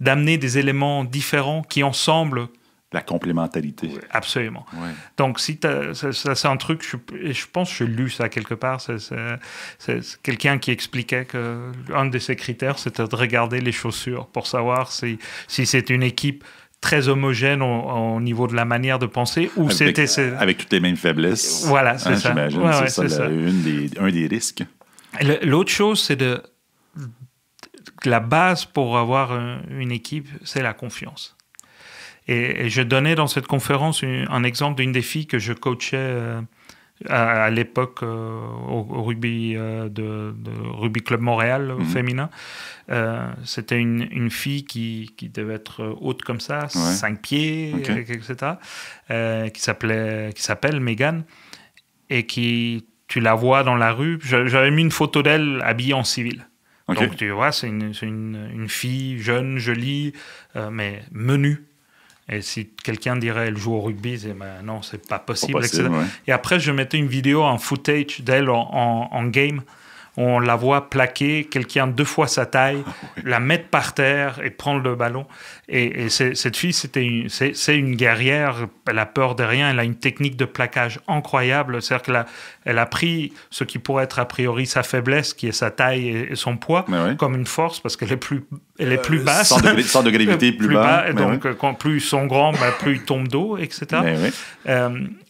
d'amener des éléments différents qui, ensemble... La complémentarité. Oui, absolument. Ouais. Donc, si c'est un truc, je pense que j'ai lu ça quelque part, c'est quelqu'un qui expliquait qu'un de ses critères, c'était de regarder les chaussures pour savoir si c'est une équipe très homogène au niveau de la manière de penser, ou avec toutes les mêmes faiblesses. Voilà, c'est ça. J'imagine, c'est ça. Un des risques. L'autre chose, c'est la base pour avoir une équipe, c'est la confiance. Et je donnais dans cette conférence un exemple d'une des filles que je coachais à l'époque au rugby de Rugby Club Montréal féminin. C'était une fille qui devait être haute comme ça, 5 pieds, etc., qui s'appelle Megan, et tu la vois dans la rue. J'avais mis une photo d'elle habillée en civil. Okay. Donc tu vois, c'est une fille jeune, jolie, mais menue. Et si quelqu'un dirait elle joue au rugby, c'est non, c'est pas possible, etc. Ouais. Et après, je mettais une vidéo, un footage d'elle en game. On la voit plaquer quelqu'un 2 fois sa taille, la mettre par terre et prendre le ballon. Et cette fille, c'est une guerrière. Elle a peur de rien. Elle a une technique de plaquage incroyable. C'est-à-dire qu'elle a pris ce qui pourrait être a priori sa faiblesse, qui est sa taille et son poids, comme une force, parce qu'elle est plus basse. Centre de gravité plus bas. Donc, plus ils sont grands, plus ils tombent d'eau, etc.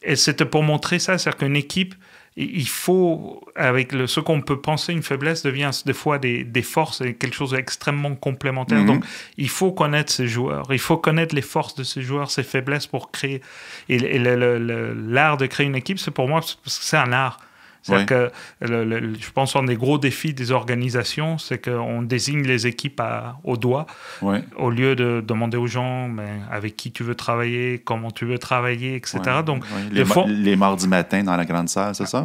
Et c'était pour montrer ça. C'est-à-dire qu'une équipe, il faut, avec ce qu'on peut penser une faiblesse, devient des fois des forces et quelque chose d'extrêmement complémentaire. Mm-hmm. Donc, il faut connaître ces joueurs. Il faut connaître les forces de ces joueurs, ses faiblesses pour créer. Et l'art de créer une équipe, c'est pour moi, parce que c'est un art. C'est-à-dire que je pense un des gros défis des organisations, c'est qu'on désigne les équipes au doigt, au lieu de demander aux gens avec qui tu veux travailler, comment tu veux travailler, etc. Donc, les mardis matins dans la grande salle, c'est ça?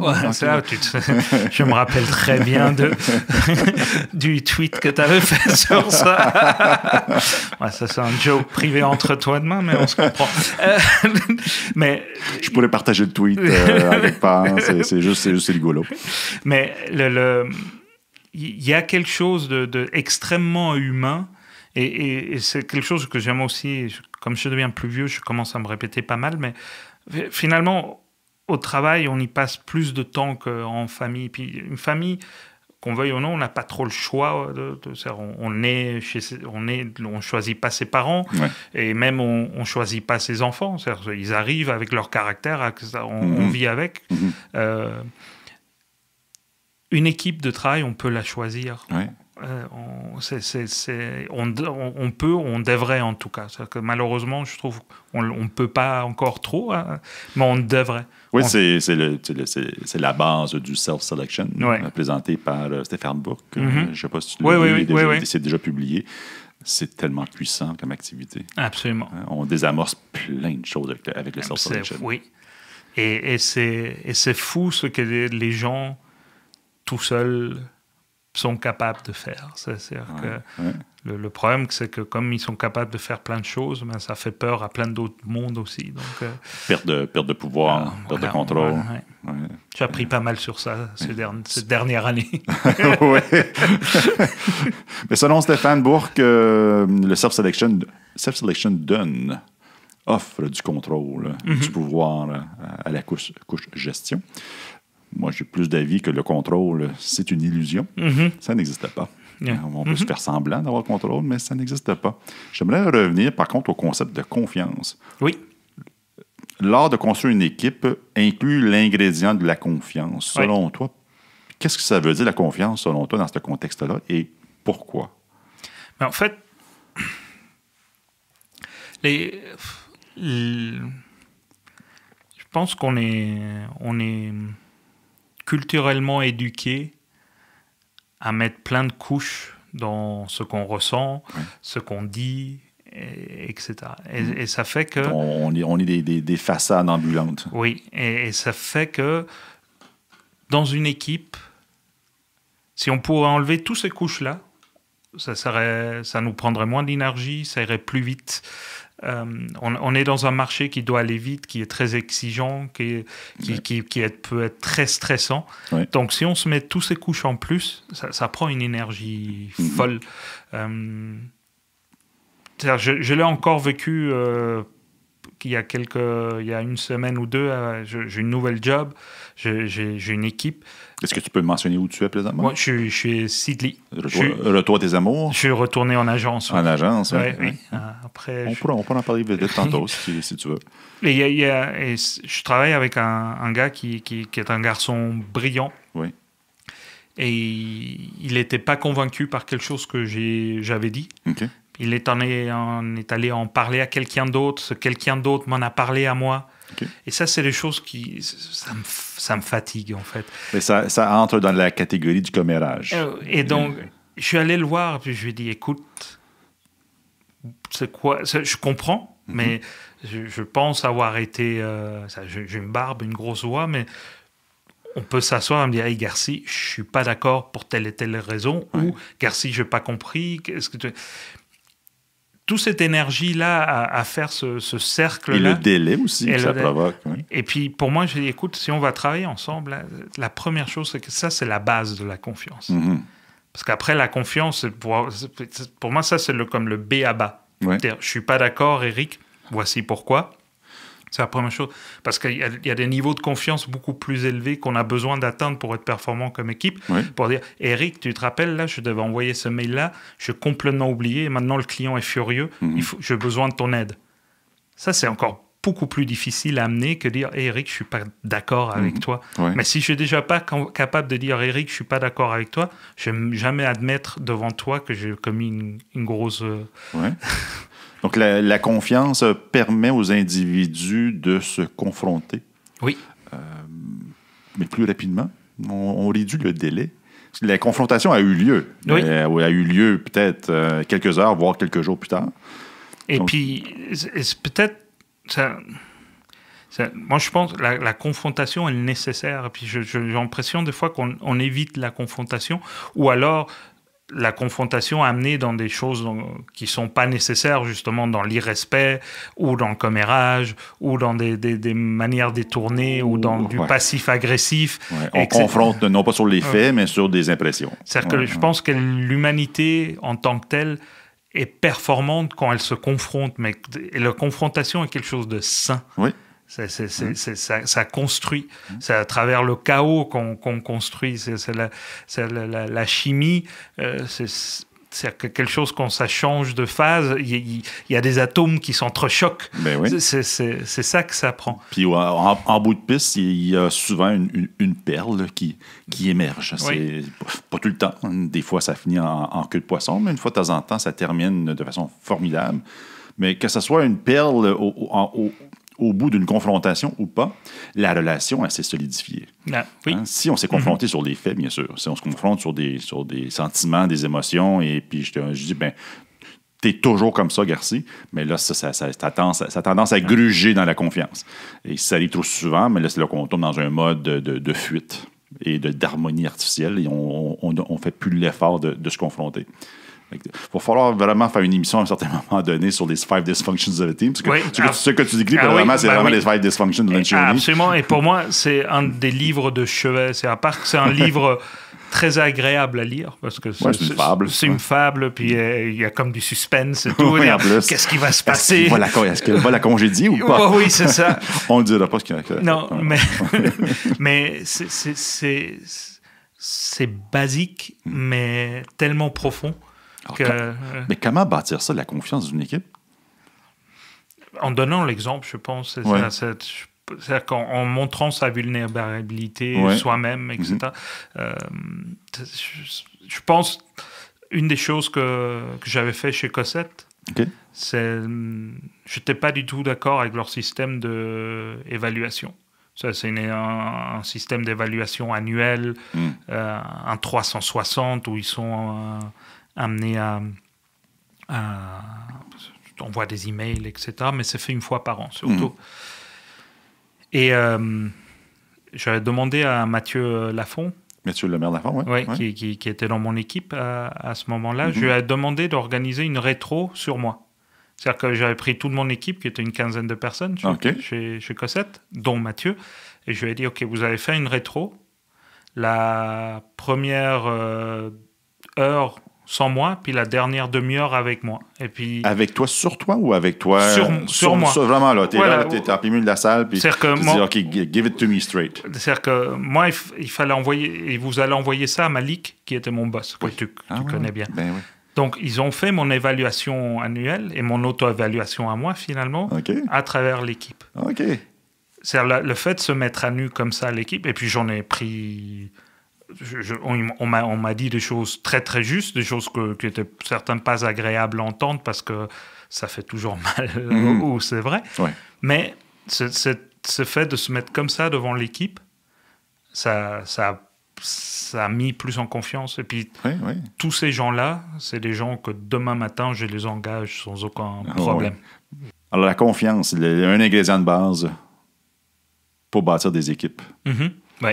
Je me rappelle très bien du tweet que tu avais fait sur ça. Ça, c'est un joke privé entre toi et moi, mais on se comprend. Mais je pourrais partager le tweet avec part. C'est juste rigolo. Mais il y a quelque chose d'extrêmement humain et c'est quelque chose que j'aime aussi. Comme je deviens plus vieux, je commence à me répéter pas mal, mais finalement, au travail, on y passe plus de temps qu'en famille. Puis une famille, qu'on veuille ou non, on n'a pas trop le choix. On choisit pas ses parents et même on choisit pas ses enfants. Ils arrivent avec leur caractère, on vit avec. Une équipe de travail, on peut la choisir. On devrait en tout cas. C'est-à-dire que malheureusement, je trouve qu'on ne peut pas encore trop, mais on devrait. Oui, c'est la base du self-selection présenté par Stéphane Bourque. Je ne sais pas si tu l'as vu, c'est déjà publié. c'est tellement puissant comme activité. Absolument. On désamorce plein de choses avec le self-selection. Oui. Et c'est fou ce que les gens, tout seuls, sont capables de faire. C'est-à-dire que le problème, c'est que comme ils sont capables de faire plein de choses, ben, ça fait peur à plein d'autres mondes aussi. Donc, perte de pouvoir, perte de contrôle. J'ai appris pas mal sur ça cette dernière année. Oui. Mais selon Stéphane Bourque, le self-selection offre du contrôle, du pouvoir à la couche gestion. Moi, j'ai plus d'avis que le contrôle, c'est une illusion. Ça n'existe pas. On peut se faire semblant d'avoir le contrôle, mais ça n'existe pas. J'aimerais revenir, par contre, au concept de confiance. Oui. L'art de construire une équipe inclut l'ingrédient de la confiance. Selon toi, qu'est-ce que ça veut dire, la confiance, selon toi, dans ce contexte-là, et pourquoi? Mais en fait, je pense qu'on est culturellement éduqué à mettre plein de couches dans ce qu'on ressent, ce qu'on dit, etc. Et ça fait que... On est des façades ambulantes. Oui, et ça fait que dans une équipe, si on pourrait enlever toutes ces couches-là, ça nous prendrait moins d'énergie, ça irait plus vite. On est dans un marché qui doit aller vite, qui est très exigeant, qui peut être très stressant. Ouais. Donc, si on se met toutes ces couches en plus, ça prend une énergie folle. Je l'ai encore vécu il y a une semaine ou deux. J'ai une nouvelle job, j'ai une équipe. Est-ce que tu peux mentionner où tu es présentement? Moi, je suis Sidley. Retour à tes amours? Je suis retourné en agence. En agence, oui. Après, on pourra en parler vite tantôt, si tu veux. Et je travaille avec un gars qui est un garçon brillant. Oui. Et il n'était pas convaincu par quelque chose que j'avais dit. OK. Il est allé en parler à quelqu'un d'autre. Ce quelqu'un d'autre m'en a parlé à moi. Okay. Et ça, c'est des choses qui... Ça me fatigue, en fait. Mais ça entre dans la catégorie du commérage. Et donc, je suis allé le voir, puis je lui ai dit, écoute, c'est quoi... Je comprends, mais je pense avoir été... j'ai une barbe, une grosse voix, mais on peut s'asseoir et me dire, hey, Garci, je suis pas d'accord pour telle et telle raison, ou Garci, je n'ai pas compris. Qu'est-ce que tu... Toute cette énergie-là à faire ce cercle-là. Et le délai aussi que ça provoque. Oui. Et puis, pour moi, j'ai dit, écoute, si on va travailler ensemble, la première chose, c'est que ça, c'est la base de la confiance. Parce qu'après, la confiance, pour moi, ça, c'est comme le B à bas. Ouais. C'est-à-dire, je ne suis pas d'accord, Eric, voici pourquoi. C'est la première chose. Parce qu'il y a des niveaux de confiance beaucoup plus élevés qu'on a besoin d'atteindre pour être performant comme équipe. Oui. Pour dire, Eric, tu te rappelles, là, je devais envoyer ce mail-là, je suis complètement oublié, et maintenant le client est furieux, j'ai besoin de ton aide. Ça, c'est encore beaucoup plus difficile à amener que dire, hey, Eric, je ne suis pas d'accord avec toi. Ouais. Mais si je ne suis déjà pas capable de dire, Eric, je ne suis pas d'accord avec toi, je ne vais jamais admettre devant toi que j'ai commis une grosse... Ouais. Donc, la confiance permet aux individus de se confronter. Oui. Mais plus rapidement. On réduit le délai. La confrontation a eu lieu. Oui. A eu lieu peut-être quelques heures, voire quelques jours plus tard. Et donc, puis, peut-être... moi, je pense que la confrontation est nécessaire. Et puis, j'ai l'impression des fois qu'on évite la confrontation. Ou alors... la confrontation amenée dans des choses qui ne sont pas nécessaires, justement dans l'irrespect, ou dans le commérage, ou dans des manières détournées, ou dans du passif-agressif. Ouais. On confronte non pas sur les faits, mais sur des impressions. C'est-à-dire que je pense que l'humanité, en tant que telle, est performante quand elle se confronte, mais la confrontation est quelque chose de sain. Oui. Ça construit. C'est à travers le chaos qu'on construit. C'est la chimie. C'est quelque chose, quand ça change de phase, il y a des atomes qui s'entrechoquent. Ben oui. C'est ça que ça prend. Puis en bout de piste, il y a souvent une perle qui émerge. Oui. C'est pas tout le temps. Des fois, ça finit en queue de poisson, mais une fois de temps en temps, ça termine de façon formidable. Mais que ce soit une perle au bout d'une confrontation ou pas, la relation, elle s'est solidifiée. Ah, oui. Si on s'est confronté sur des faits, bien sûr, si on se confronte sur des sentiments, des émotions, et puis je dis, ben, t'es toujours comme ça, Garci, mais là, ça a tendance à gruger dans la confiance. Et ça arrive trop souvent, mais là, c'est là qu'on tombe dans un mode de fuite et d'harmonie artificielle et on ne fait plus l'effort de se confronter. Il va falloir vraiment faire une émission à un certain moment donné sur les 5 dysfunctions of a team. Parce que ce que tu décris, vraiment, c'est vraiment les 5 dysfunctions de Lencioni. Absolument, et pour moi, c'est un des livres de chevet. C'est à part que c'est un livre très agréable à lire, parce que c'est une fable. C'est une fable, puis il y a comme du suspense et tout. Qu'est-ce qui va se passer? Est-ce qu'elle va la congédier ou pas? Oui, c'est ça. On ne dira pas ce qu'il y a. Non, mais c'est basique, mais tellement profond. Mais comment bâtir ça, la confiance d'une équipe? En donnant l'exemple, je pense. C'est-à-dire qu'en montrant sa vulnérabilité soi-même, etc. Je pense, une des choses que j'avais fait chez Cossette, c'est je n'étais pas du tout d'accord avec leur système d'évaluation. Ça, c'est un système d'évaluation annuel, un 360, où ils sont amenés à on voit des emails, etc. Mais c'est fait une fois par an, surtout. Et j'avais demandé à Mathieu Lafont, Mathieu Lemaire-Lafont, qui était dans mon équipe à ce moment-là, je lui ai demandé d'organiser une rétro sur moi. C'est-à-dire que j'avais pris toute mon équipe, qui était une quinzaine de personnes chez Cossette, dont Mathieu, et je lui ai dit, OK, vous avez fait une rétro. La première heure sans moi, puis la dernière demi-heure avec moi. Et puis, avec toi, sur toi ou avec toi? Sur moi. Vraiment, là, t'es en plein milieu de la salle, puis tu dis, OK, give it to me straight. C'est-à-dire que moi, il fallait envoyer, et vous allez envoyer ça à Malik, qui était mon boss, que tu connais bien. Ben oui. Donc, ils ont fait mon évaluation annuelle et mon auto-évaluation à moi, finalement, à travers l'équipe. OK. C'est-à-dire le fait de se mettre à nu comme ça à l'équipe, et puis j'en ai pris... on m'a dit des choses très très justes, des choses qui étaient certainement pas agréables à entendre parce que ça fait toujours mal, ou c'est vrai. Ouais. Mais ce fait de se mettre comme ça devant l'équipe, ça a mis plus en confiance. Et puis tous ces gens-là, c'est des gens que demain matin, je les engage sans aucun problème. Alors la confiance, un ingrédient de base pour bâtir des équipes. Oui.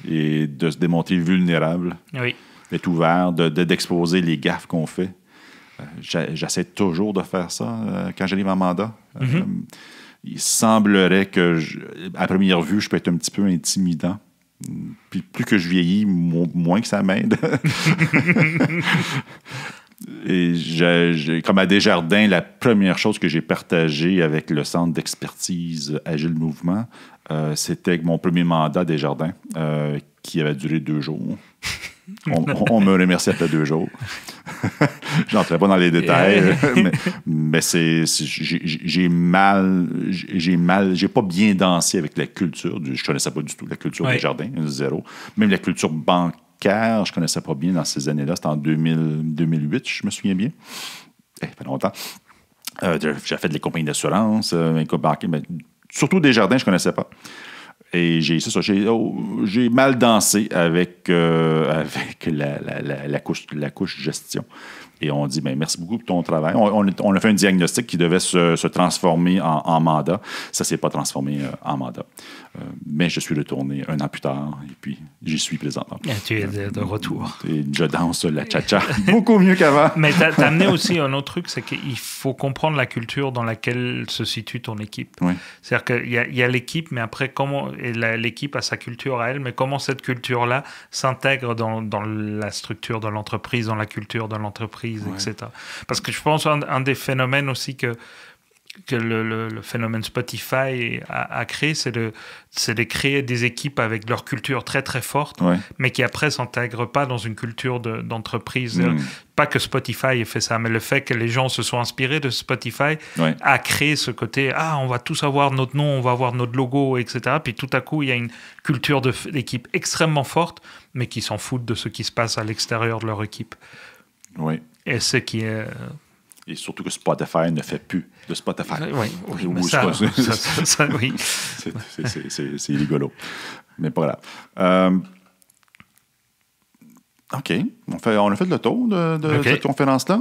Et de se démontrer vulnérable, d'être ouvert, d'exposer les gaffes qu'on fait. J'essaie toujours de faire ça quand j'arrive en mandat. Il semblerait que, à première vue, je peux être un petit peu intimidant. Puis plus que je vieillis, moins que ça m'aide. Et comme à Desjardins, la première chose que j'ai partagée avec le Centre d'expertise Agile Mouvement, c'était mon premier mandat à Desjardins, qui avait duré 2 jours. On me remercie après 2 jours. Je n'entrerai pas dans les détails, mais j'ai pas bien dansé avec la culture. Je connaissais pas du tout la culture des jardins, 0. Même la culture bancaire, je connaissais pas bien dans ces années-là. C'était en 2008, je me souviens bien. Ça fait longtemps. J'ai fait des compagnies d'assurance, mais surtout Desjardins, je connaissais pas. Et j'ai mal dansé avec la couche gestion. Et on dit, merci beaucoup pour ton travail. On a fait un diagnostic qui devait se transformer en mandat. Ça ne s'est pas transformé en mandat. Mais je suis retourné 1 an plus tard et puis j'y suis présentement. Et tu es de retour. Et je danse la cha-cha beaucoup mieux qu'avant. Mais tu as amené aussi un autre truc, c'est qu'il faut comprendre la culture dans laquelle se situe ton équipe. Oui. C'est-à-dire qu'il y a l'équipe, mais après, l'équipe a sa culture à elle, mais comment cette culture-là s'intègre dans la structure de l'entreprise, dans la culture de l'entreprise, etc. Parce que je pense un des phénomènes aussi que le phénomène Spotify a créé, c'est de créer des équipes avec leur culture très très forte, mais qui après s'intègrent pas dans une culture d'entreprise. Pas que Spotify ait fait ça, mais le fait que les gens se sont inspirés de Spotify a créé ce côté, on va tous avoir notre nom, on va avoir notre logo, etc. Puis tout à coup, il y a une culture d'équipe extrêmement forte, mais qui s'en foutent de ce qui se passe à l'extérieur de leur équipe. Oui. Et ce qui est... Et surtout que Spotify ne fait plus de Spotify. Oui, oui. C'est rigolo. Mais pas grave. OK. On a fait le tour de cette conférence-là.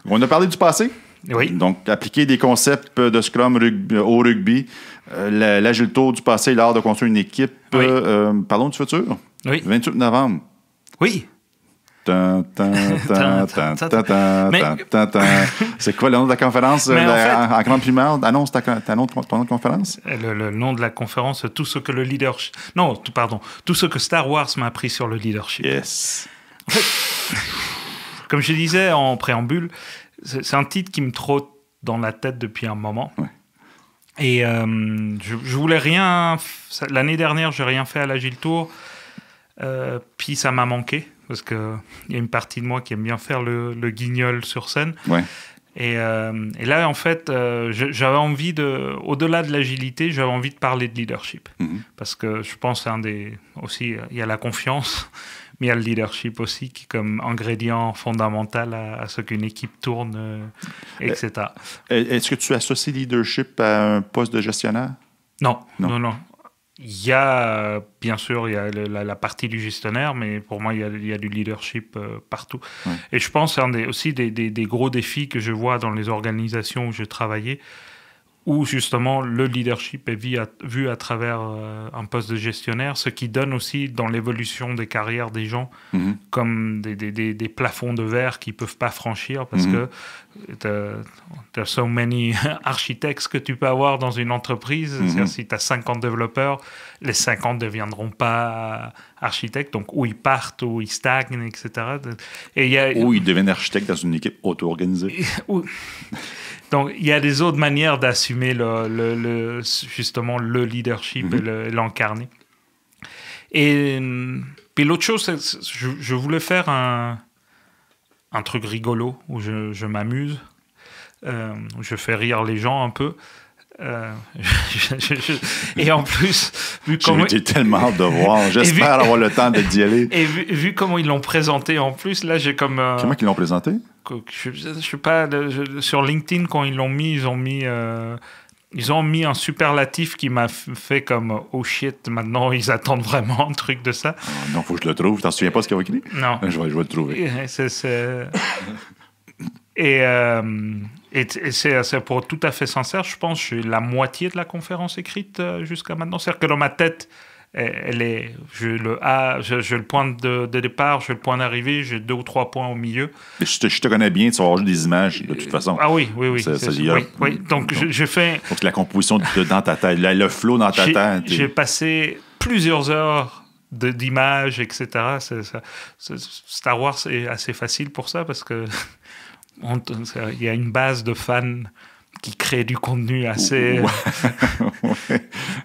On a parlé du passé. Oui. Donc, appliquer des concepts de Scrum au rugby, l'agile tour du passé, l'art de construire une équipe. Oui. Parlons du futur. Oui. 28 novembre. Oui. C'est quoi le nom de la conférence en grande primaire? Annonce ton nom de conférence? Le nom de la conférence, tout ce que le leadership... Non, pardon. Tout ce que Star Wars m'a appris sur le leadership. Yes. En fait, comme je disais en préambule, c'est un titre qui me trotte dans la tête depuis un moment. Ouais. Et je voulais rien... L'année dernière, je n'ai rien fait à l'Agile Tour. Puis ça m'a manqué. Parce qu'il y a une partie de moi qui aime bien faire le guignol sur scène. Ouais. Et là, en fait, j'avais envie au-delà de l'agilité, j'avais envie de parler de leadership. Mm-hmm. Parce que je pense aussi, il y a la confiance, mais il y a le leadership aussi qui est comme ingrédient fondamental à ce qu'une équipe tourne, etc. Est-ce que tu associes leadership à un poste de gestionnaire? Non. Il y a, bien sûr, il y a la partie du gestionnaire, mais pour moi, il y a du leadership partout. Ouais. Et je pense que c'est aussi des gros défis que je vois dans les organisations où je travaillais, où justement le leadership est vu à travers un poste de gestionnaire, ce qui donne aussi dans l'évolution des carrières des gens comme des plafonds de verre qu'ils ne peuvent pas franchir parce que there are so many architectes que tu peux avoir dans une entreprise. Si tu as 50 développeurs, les 50 ne deviendront pas architectes, donc où ils partent, où ils stagnent, etc. Ou ils deviennent architectes dans une équipe auto-organisée. Donc, il y a des autres manières d'assumer justement le leadership et l'encarner. Et puis l'autre chose, c'est je voulais faire un truc rigolo où je m'amuse, où je fais rire les gens un peu. Et en plus, j'ai tellement hâte de voir. J'espère avoir le temps d'y aller. Et vu comment ils l'ont présenté en plus, là j'ai comme... Comment ils l'ont présenté? Je sais pas, sur LinkedIn, quand ils l'ont mis, ils ont mis un superlatif qui m'a fait comme « Oh shit, maintenant ils attendent vraiment un truc de ça. » Non, il faut que je le trouve. T'en souviens pas ce qu'il y a écrit? Non. Je vais le trouver. Et c'est pour tout à fait sincère, je pense que j'ai la moitié de la conférence écrite jusqu'à maintenant. C'est-à-dire que dans ma tête, j'ai le point de départ, j'ai le point d'arrivée, j'ai 2 ou 3 points au milieu. Mais je te connais bien, tu vas avoir juste des images de toute façon. Ah oui. Oui. Donc je fais... Donc la composition dans ta tête, le flow dans ta tête. J'ai passé plusieurs heures d'images, etc. Star Wars est assez facile pour ça parce que il y a une base de fans qui crée du contenu assez...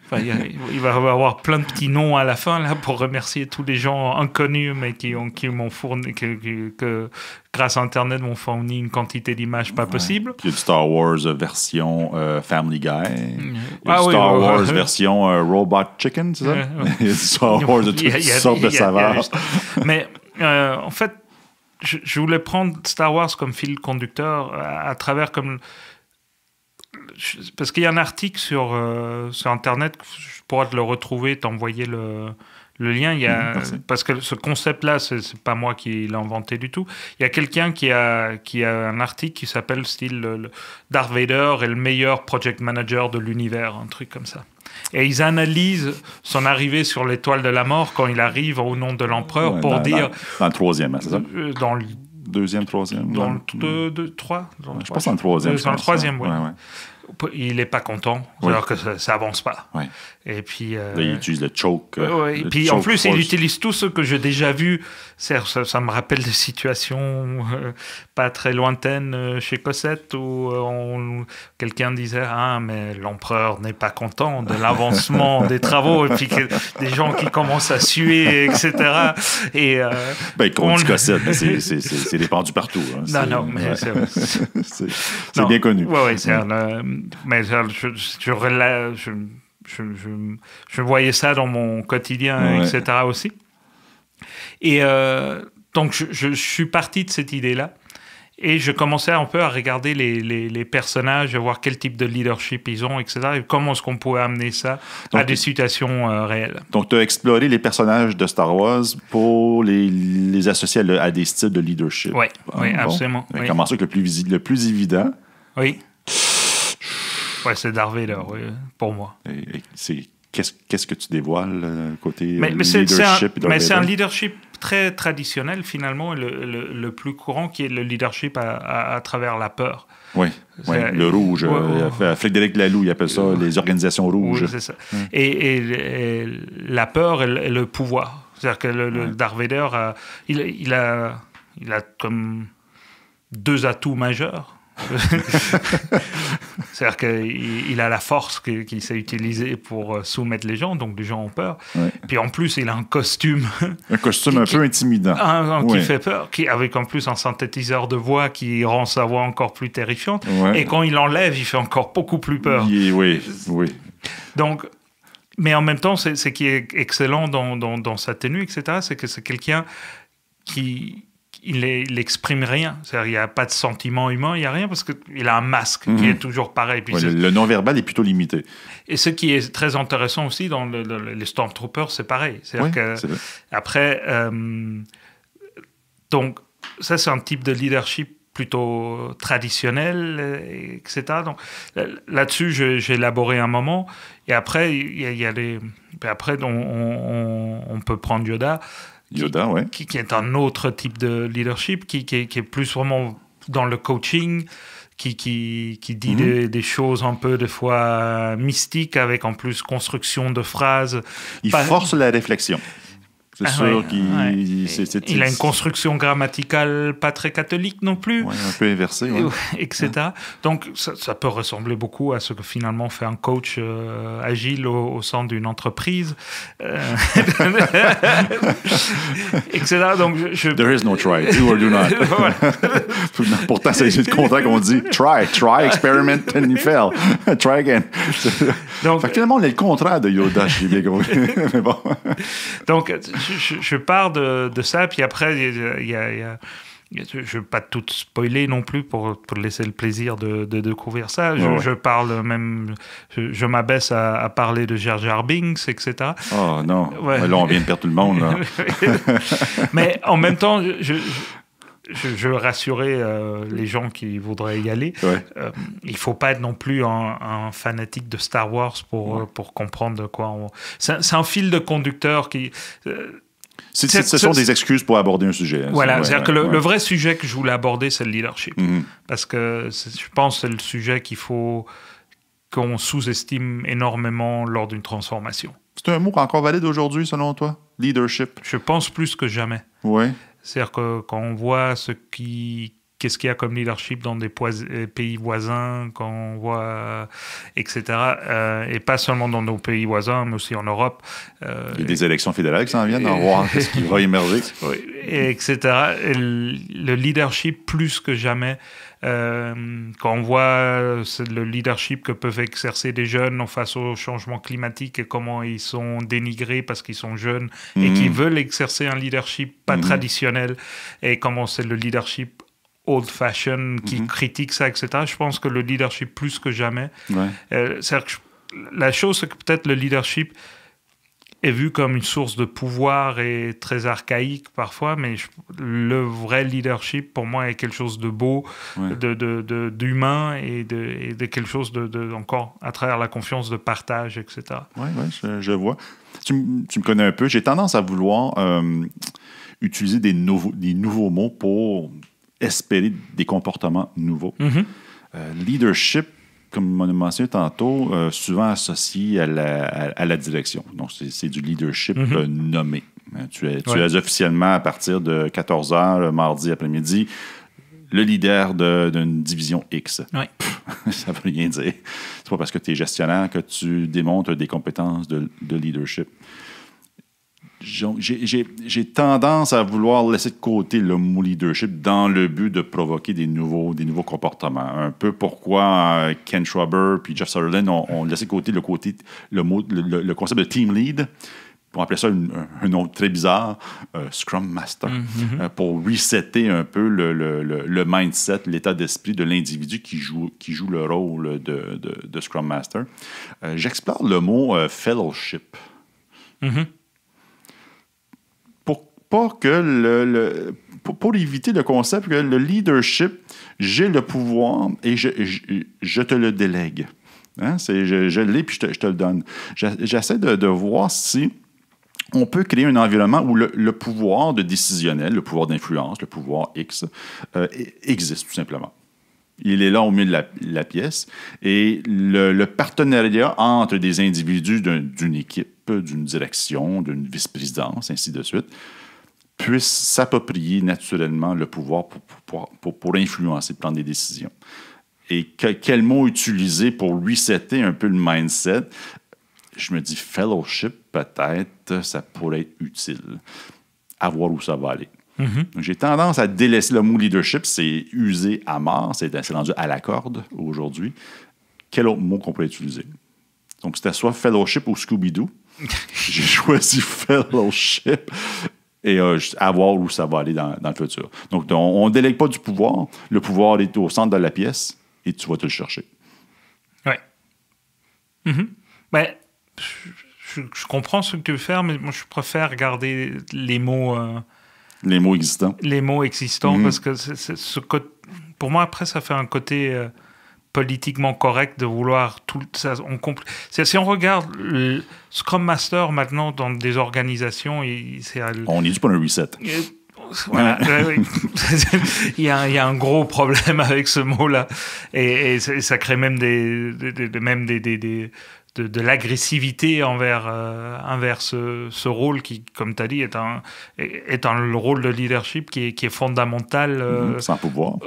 Enfin, il va y avoir plein de petits noms à la fin là, pour remercier tous les gens inconnus mais qui m'ont fourni, que grâce à Internet m'ont fourni une quantité d'images pas possible. Il y a du Star Wars version Family Guy. Il y a du Star Wars version Robot Chicken, c'est ça? Il y a du Star Wars de toutes sortes de saveurs. Mais en fait, je voulais prendre Star Wars comme fil conducteur à travers comme... Parce qu'il y a un article sur Internet, je pourrais te le retrouver, t'envoyer le lien. Parce que ce concept-là, c'est pas moi qui l'ai inventé du tout. Il y a quelqu'un qui a un article qui s'appelle style Darth Vader est le meilleur project manager de l'univers, un truc comme ça. Et ils analysent son arrivée sur l'étoile de la mort quand il arrive au nom de l'empereur pour dire... Dans le 3e, c'est ça? Dans le 2e, 3e? Dans le 3? Je pense dans le 3e. Dans le 3e, oui. Il n'est pas content, alors que ça avance pas. Ouais. Et puis, là, il utilise le choke. Et puis en plus, il utilise tout ce que j'ai déjà vu. Ça me rappelle des situations pas très lointaines chez Cossette où quelqu'un disait mais l'empereur n'est pas content de l'avancement des travaux, et puis des gens qui commencent à suer, etc. Et contre Cossette, c'est répandu partout. Hein. Non, mais c'est bien connu. Oui, mais je voyais ça dans mon quotidien, etc. aussi. Et donc, je suis parti de cette idée-là. Et je commençais un peu à regarder les personnages, à voir quel type de leadership ils ont, etc. Et comment est-ce qu'on pouvait amener ça à des situations réelles. Donc, tu as exploré les personnages de Star Wars pour les associer à des styles de leadership. Oui, absolument. Oui. Comment ça que le plus évident? Oui. Ouais, c'est Darth Vader, oui, pour moi. Qu'est-ce que tu dévoiles côté leadership? Mais c'est un leadership très traditionnel, finalement, le plus courant, qui est le leadership à travers la peur. Oui, le rouge. Frédéric Laloux, il appelle ça les organisations rouges. Oui, c'est ça. Et la peur et le pouvoir. C'est-à-dire que le Darth Vader, il a comme 2 atouts majeurs. C'est-à-dire qu'il a la force qu'il sait utiliser pour soumettre les gens, donc les gens ont peur. Ouais. Puis en plus, il a un costume. Un costume un peu intimidant. Qui fait peur, avec en plus un synthétiseur de voix qui rend sa voix encore plus terrifiante. Ouais. Et quand il l'enlève, il fait encore beaucoup plus peur. Oui. Donc, mais en même temps, ce qui est excellent dans sa tenue, etc., c'est que c'est quelqu'un qui... Il n'exprime rien. C'est-à-dire, il n'y a pas de sentiment humain, il n'y a rien, parce qu'il a un masque qui est toujours pareil. Puis le non-verbal est plutôt limité. Et ce qui est très intéressant aussi dans les Stormtroopers, c'est pareil. C'est-à-dire après, donc, ça, c'est un type de leadership plutôt traditionnel, etc. Donc, là-dessus, j'ai élaboré un moment. Et après, il y a les... Après, on peut prendre Yoda, qui est un autre type de leadership, qui est plus vraiment dans le coaching, qui dit des choses un peu des fois mystiques, avec en plus construction de phrases. Il force la réflexion. C'est sûr qu'il... Il a une construction grammaticale pas très catholique non plus. Oui, un peu inversée. Etc. Donc, ça peut ressembler beaucoup à ce que finalement fait un coach agile au sein d'une entreprise. Etc. Donc, There is no try. Do or do not. Pourtant, c'est le contrat qu'on dit. Try, experiment, and you fail. Try again. Donc, fait que finalement, on est le contraire de Yoda, je bien compris. Mais bon. Donc, je pars de ça, puis après, il y a je ne veux pas tout spoiler non plus pour laisser le plaisir de découvrir ça. Je parle même... Je m'abaisse à parler de Jar Jar Binks, etc. Oh non, là, on vient de perdre tout le monde. Là. Mais en même temps, je veux rassurer les gens qui voudraient y aller. Il ne faut pas être non plus un fanatique de Star Wars pour comprendre de quoi on... C'est un fil de conducteur qui... Ce sont des excuses pour aborder un sujet. Voilà, c'est-à-dire que le vrai sujet que je voulais aborder, c'est le leadership. Parce que je pense que c'est le sujet qu'on sous-estime énormément lors d'une transformation. C'est un mot encore valide aujourd'hui, selon toi? Leadership? Je pense plus que jamais. Oui. C'est-à-dire que quand on voit qu'est-ce qu'il y a comme leadership dans des pays voisins, quand on voit, etc. Et pas seulement dans nos pays voisins, mais aussi en Europe. Il y a des élections fédérales qui s'en viennent, à voir ce qui va émerger. Etc. Et le leadership, plus que jamais, quand on voit le leadership que peuvent exercer des jeunes face au changement climatique et comment ils sont dénigrés parce qu'ils sont jeunes et qu'ils veulent exercer un leadership pas traditionnel, et comment c'est le leadership old-fashioned qui critique ça, etc. Je pense que le leadership, plus que jamais... c'est-à-dire que la chose, c'est que peut-être le leadership est vu comme une source de pouvoir et très archaïque parfois, mais le vrai leadership, pour moi, est quelque chose de beau, d'humain et de quelque chose encore à travers la confiance de partage, etc. Oui, je vois. Tu me connais un peu. J'ai tendance à vouloir utiliser des nouveaux mots pour espérer des comportements nouveaux. Leadership, comme on a mentionné tantôt, souvent associé à la direction. Donc, c'est du leadership nommé. Tu es officiellement, à partir de 14h le mardi après-midi, le leader d'une division X. Ça ne veut rien dire. C'est pas parce que tu es gestionnaire que tu démontres des compétences de leadership. J'ai tendance à vouloir laisser de côté le mot leadership dans le but de provoquer des nouveaux comportements. Un peu pourquoi Ken Schwaber puis Jeff Sutherland ont laissé de côté le concept de team lead pour appeler ça un nom très bizarre, Scrum Master, pour resetter un peu le mindset, l'état d'esprit de l'individu qui joue le rôle de Scrum Master. J'explore le mot fellowship. Pour éviter le concept que le leadership, j'ai le pouvoir et je te le délègue. Hein? Je l'ai puis je te le donne. J'essaie de voir si on peut créer un environnement où le pouvoir de décisionnel, le pouvoir d'influence, le pouvoir X, existe tout simplement. Il est là au milieu de la pièce. Et le partenariat entre des individus d'une équipe, d'une direction, d'une vice-présidence, ainsi de suite, puisse s'approprier naturellement le pouvoir pour influencer, prendre des décisions. Et quel mot utiliser pour resetter un peu le mindset? Je me dis fellowship, peut-être, ça pourrait être utile. À voir où ça va aller. Donc, j'ai tendance à délaisser le mot leadership, c'est usé à mort, c'est rendu à la corde aujourd'hui. Quel autre mot qu'on pourrait utiliser? Donc, c'était soit fellowship ou Scooby-Doo. J'ai choisi fellowship. Et à voir où ça va aller dans le futur. Donc, on ne délègue pas du pouvoir. Le pouvoir est au centre de la pièce et tu vas te le chercher. Oui. Mais je comprends ce que tu veux faire, mais moi, je préfère garder les mots... les mots existants. Les mots existants, parce que pour moi, après, ça fait un côté... politiquement correct de vouloir tout ça. Si on regarde le Scrum Master maintenant dans des organisations, on est dû pour un reset. Voilà, il y a un gros problème avec ce mot-là, et ça crée même de l'agressivité envers ce rôle qui, comme tu as dit, est le rôle de leadership qui est fondamental. Sans pouvoir.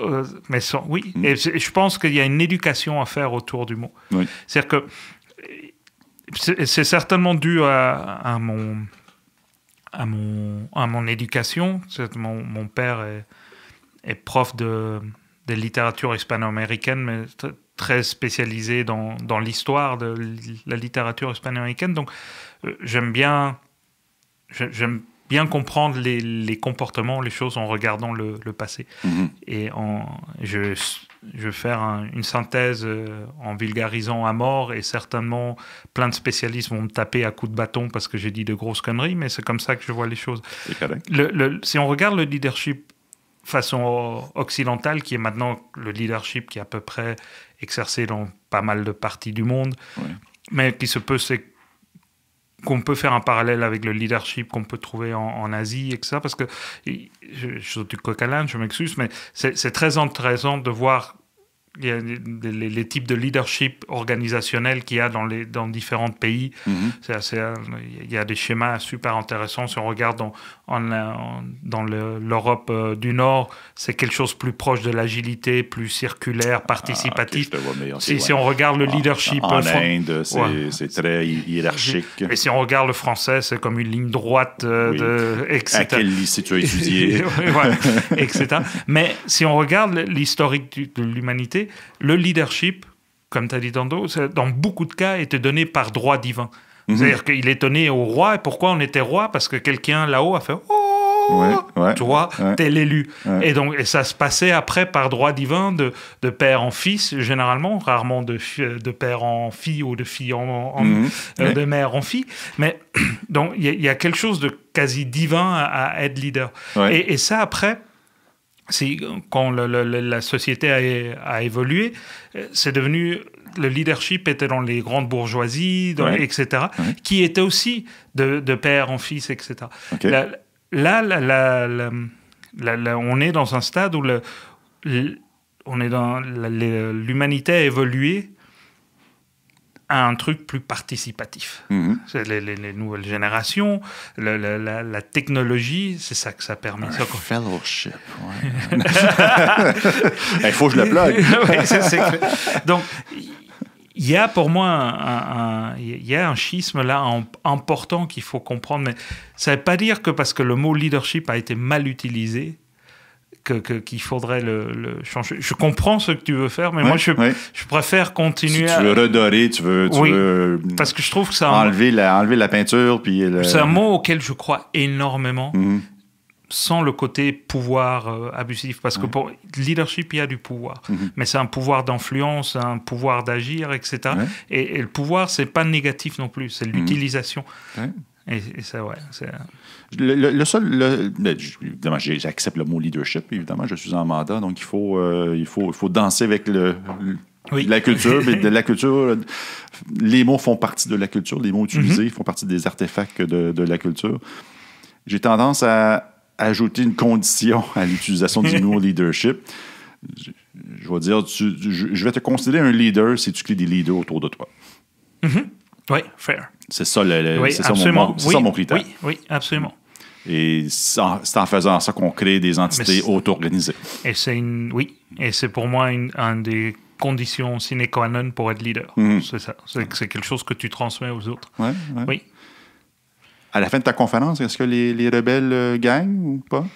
Mais oui, et je pense qu'il y a une éducation à faire autour du mot. Oui. C'est-à-dire que c'est certainement dû à mon éducation. Mon père est prof de littérature hispano-américaine, mais très spécialisé dans l'histoire de la littérature hispano-américaine. Donc, j'aime bien comprendre les comportements, les choses en regardant le passé. Et je vais faire une synthèse en vulgarisant à mort, et certainement plein de spécialistes vont me taper à coups de bâton parce que j'ai dit de grosses conneries, mais c'est comme ça que je vois les choses. C'est correct. Si on regarde le leadership façon occidentale, qui est maintenant le leadership qui est à peu près exercé dans pas mal de parties du monde, mais qui qu'on peut faire un parallèle avec le leadership qu'on peut trouver en Asie, et ça, parce que je suis du coq à l'âne, je m'excuse, mais c'est très intéressant de voir les types de leadership organisationnel qu'il y a dans différents pays. Il y a des schémas super intéressants. Si on regarde dans l'Europe du Nord, c'est quelque chose plus proche de l'agilité, plus circulaire, participatif. Si on regarde le leadership... En Inde, c'est très hiérarchique. Et si on regarde le français, c'est comme une ligne droite, etc. À quel lycée tu as étudié? Etc. Mais si on regarde l'historique de l'humanité, le leadership, comme tu as dit tantôt, dans beaucoup de cas, était donné par droit divin. C'est-à-dire qu'il est donné au roi. Et pourquoi on était roi? Parce que quelqu'un là-haut a fait « Oh, toi, t'es l'élu. » Et ça se passait après par droit divin de père en fils, généralement, rarement de père en fille ou de fille de mère en fille. Mais donc, il y a quelque chose de quasi divin à être leader. Et ça, après... quand la société a évolué, c'est devenu... Le leadership était dans les grandes bourgeoisies, etc., qui était aussi de père en fils, etc. Là, on est dans un stade où l'humanité a évolué à un truc plus participatif. C'est les nouvelles générations, la technologie, c'est ça que ça permet. Fellowship, il faut que je le plug. Donc, il y a pour moi il y a un schisme là important qu'il faut comprendre, mais ça ne veut pas dire que parce que le mot leadership a été mal utilisé, qu'il faudrait le changer. Je comprends ce que tu veux faire, mais moi, je préfère continuer si tu veux redorer, tu veux parce que je trouve que c'est enlever la peinture. Puis c'est un mot auquel je crois énormément, sans le côté pouvoir abusif. Parce que pour leadership, il y a du pouvoir. Mais c'est un pouvoir d'influence, un pouvoir d'agir, etc. Et le pouvoir, c'est pas négatif non plus, c'est l'utilisation. Et ça, c'est... Le seul... évidemment, j'accepte le mot leadership, évidemment, je suis en mandat, donc il faut danser avec la culture. Mais de la culture, les mots font partie de la culture, les mots utilisés font partie des artefacts de la culture. J'ai tendance à ajouter une condition à l'utilisation du mot leadership. Je vais dire, je vais te considérer un leader si tu crées des leaders autour de toi. Oui, fair. C'est ça, ça mon critère. Oui, absolument. Et c'est en faisant ça qu'on crée des entités auto-organisées. Et c'est pour moi une des conditions sine qua non pour être leader. C'est ça. C'est quelque chose que tu transmets aux autres. Oui. À la fin de ta conférence, est-ce que les rebelles gagnent ou pas?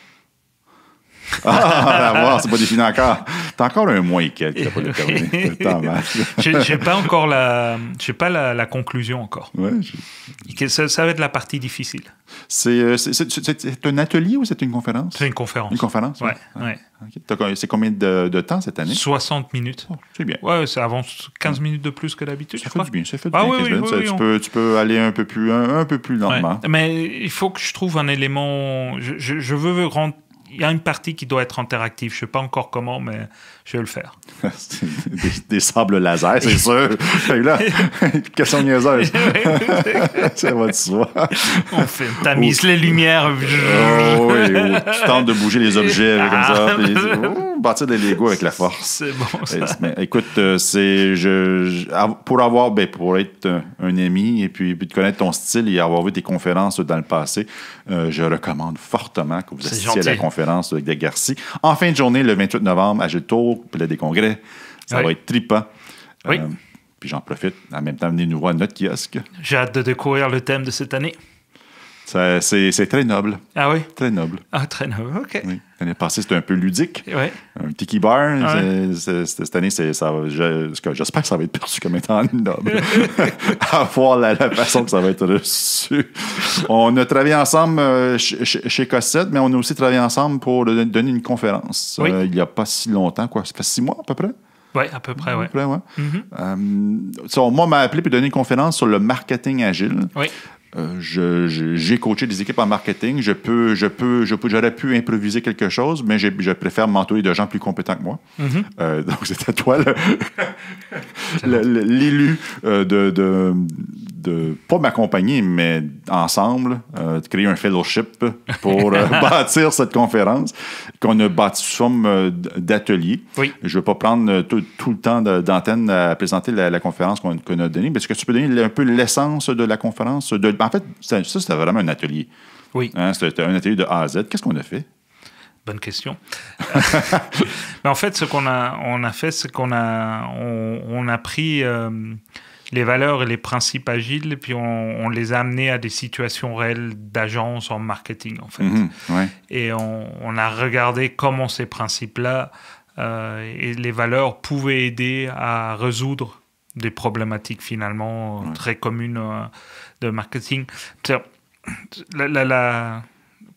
À voir, c'est pas défini encore. T'as encore un mois et quelques, t'as pas déterminé. J'ai pas encore la conclusion encore. Ça va être la partie difficile. C'est un atelier ou c'est une conférence? C'est une conférence. Une conférence? Oui. Okay. C'est combien de temps cette année? 60 minutes. Oh, c'est bien. Ouais, ça avance 15 minutes de plus que d'habitude, ça fait du bien. Oui, tu peux aller un peu plus lentement. Mais il faut que je trouve un élément... Je veux rendre... Il y a une partie qui doit être interactive. Je ne sais pas encore comment, mais je vais le faire. des sables laser, c'est sûr. Là, question niaiseuse. Ça va de soi. On tamise les lumières. Tu tentes de bouger les objets comme ça. Bâtir des Legos avec la force. C'est bon, ça. Mais, écoute, pour être un ami et puis de connaître ton style et avoir vu tes conférences dans le passé, je recommande fortement que vous assistiez à la conférence avec Greg Garci. En fin de journée, le 28 novembre, à Gilles-Tour, puis là, des congrès. Ça va être trippant. Oui. Puis j'en profite. En même temps, venez nous voir à notre kiosque. J'ai hâte de découvrir le thème de cette année. C'est très noble. Ah oui? Très noble. Ah, très noble, OK. Oui. L'année passée, c'était un peu ludique. Oui. Un tiki bar. Cette année, j'espère que ça va être perçu comme étant noble. À voir la façon que ça va être reçu. On a travaillé ensemble chez Cossette, mais on a aussi travaillé ensemble pour donner une conférence. Il n'y a pas si longtemps, quoi. Ça fait 6 mois à peu près? Oui, à peu près, oui. Moi, on m'a appelé pour donner une conférence sur le marketing agile. Oui. J'ai coaché des équipes en marketing. J'aurais pu improviser quelque chose, mais je préfère m'entourer de gens plus compétents que moi. Donc, c'est à toi l'élu de pas m'accompagner, mais ensemble, de créer un fellowship pour bâtir cette conférence qu'on a bâtie sous forme d'atelier. Oui. Je ne vais pas prendre tout le temps d'antenne à présenter la conférence qu'on a donnée, mais est-ce que tu peux donner un peu l'essence de la conférence? En fait, ça, c'était vraiment un atelier. Oui. C'était un atelier de A à Z. Qu'est-ce qu'on a fait? Bonne question. Mais en fait, ce qu'on a fait, c'est qu'on a pris les valeurs et les principes agiles, et puis on les a amenés à des situations réelles d'agence en marketing, en fait. Et on a regardé comment ces principes-là et les valeurs pouvaient aider à résoudre des problématiques finalement très communes de marketing.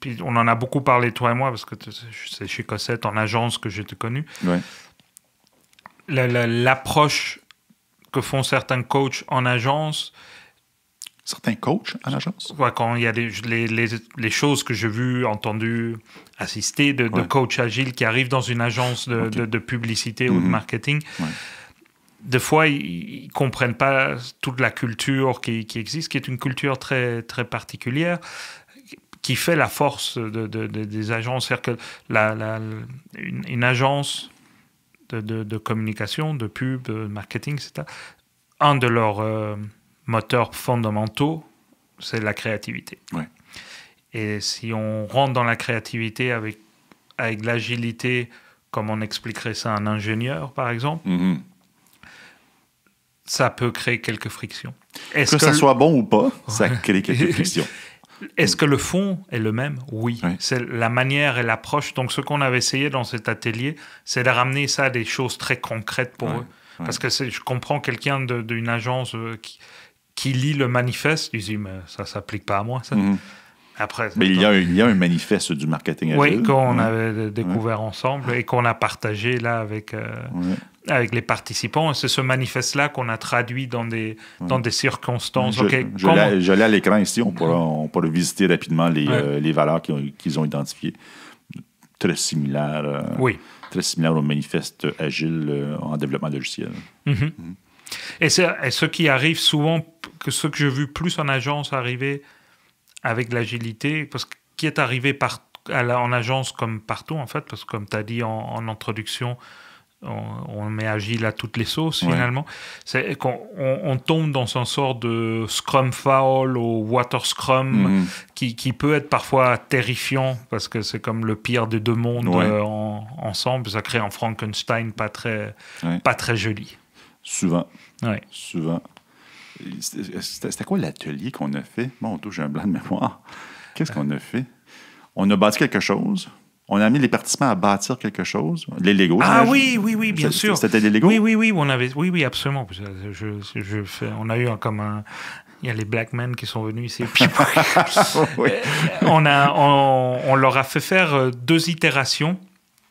Puis on en a beaucoup parlé, toi et moi, parce que c'est chez Cossette, en agence, que je t'ai connu. L'approche que font certains coachs en agence... Certains coachs en agence? Quand il y a les choses que j'ai vues, entendues, assistées de coachs agiles qui arrivent dans une agence de publicité ou de marketing... Des fois, ils ne comprennent pas toute la culture qui existe, qui est une culture très, très particulière, qui fait la force des agences. C'est-à-dire que une agence de communication, de pub, de marketing, c'est un de leurs moteurs fondamentaux, c'est la créativité. Et si on rentre dans la créativité avec l'agilité, comme on expliquerait ça à un ingénieur, par exemple, ça peut créer quelques frictions. Que ça soit bon ou pas, ça crée quelques frictions. Est-ce que le fond est le même? Oui. C'est la manière et l'approche. Donc, ce qu'on avait essayé dans cet atelier, c'est de ramener ça à des choses très concrètes pour eux. Parce que je comprends quelqu'un d'une agence qui lit le manifeste, il dit, mais ça ne s'applique pas à moi, ça. Après, mais il y a un manifeste du marketing agile. Oui, qu'on avait découvert ensemble et qu'on a partagé là avec les participants. C'est ce manifeste-là qu'on a traduit dans des circonstances. Je l'ai à l'écran ici. On pourra visiter rapidement les valeurs qu'ils ont identifiées. Très similaires. Très similaire au manifeste agile en développement logiciel. Et ce qui arrive souvent, ce que j'ai vu plus en agence arriver avec l'agilité, parce que qui est arrivé en agence comme partout, en fait, parce que comme tu as dit en introduction, on met agile à toutes les sauces, finalement. C'est qu'on tombe dans une sorte de Scrum Foul ou Water Scrum qui peut être parfois terrifiant, parce que c'est comme le pire des deux mondes ensemble. Ça crée un Frankenstein pas très joli. Souvent. Souvent. C'était quoi l'atelier qu'on a fait? Bon, j'ai un blanc de mémoire. Qu'est-ce qu'on a fait? On a bâti quelque chose. On a amené les participants à bâtir quelque chose. Les Legos. Ah oui, bien sûr. C'était des Legos? Oui, absolument. On a eu il y a les Black Men qui sont venus ici. On leur a fait faire 2 itérations.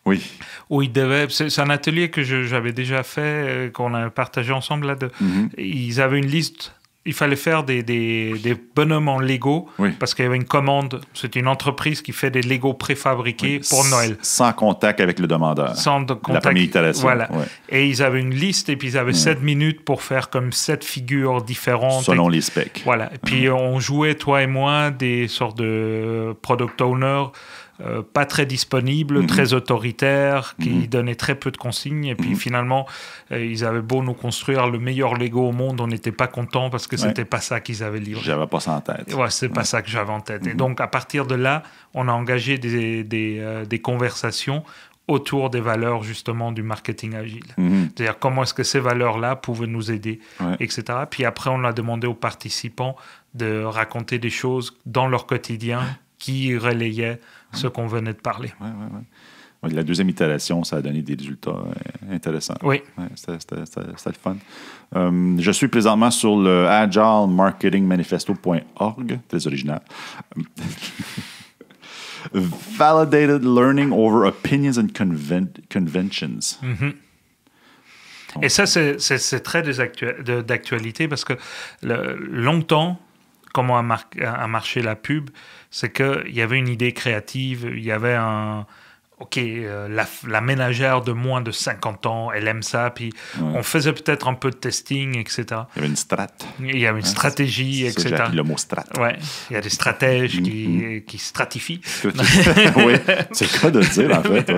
Oui. Où c'est un atelier que j'avais déjà fait, qu'on a partagé ensemble là. Ils avaient une liste. Il fallait faire des bonhommes en Lego parce qu'il y avait une commande. C'est une entreprise qui fait des Lego préfabriqués pour Noël. Sans contact avec le demandeur. Sans contact. La première itération. Voilà. Et ils avaient une liste et puis ils avaient 7 minutes pour faire comme 7 figures différentes. Selon les specs. Voilà. Et puis on jouait, toi et moi, des sortes de product owners pas très disponibles, très autoritaires, qui donnaient très peu de consignes. Et puis finalement, ils avaient beau nous construire le meilleur Lego au monde, on n'était pas contents parce que c'était pas ça qu'ils avaient livré. J'avais pas ça en tête. C'est pas ça que j'avais en tête. Et donc, à partir de là, on a engagé des conversations autour des valeurs, justement, du marketing agile. C'est-à-dire, comment est-ce que ces valeurs-là pouvaient nous aider, etc. Puis après, on a demandé aux participants de raconter des choses dans leur quotidien qui relayaient ce qu'on venait de parler. La deuxième itération, ça a donné des résultats intéressants. Oui. C'était le fun. Je suis présentement sur le agilemarketingmanifesto.org, très original. Validated learning over opinions and conventions. Et ça, c'est très d'actualité parce que longtemps, comment a marché la pub, c'est qu'il y avait une idée créative, il y avait la ménagère de moins de 50 ans, elle aime ça, puis on faisait peut-être un peu de testing, etc. Il y avait une Il y avait une stratégie, etc. J'ai appelé le mot strat. Ouais, il y a des stratèges qui stratifient. Oui, c'est le cas de le dire, en fait.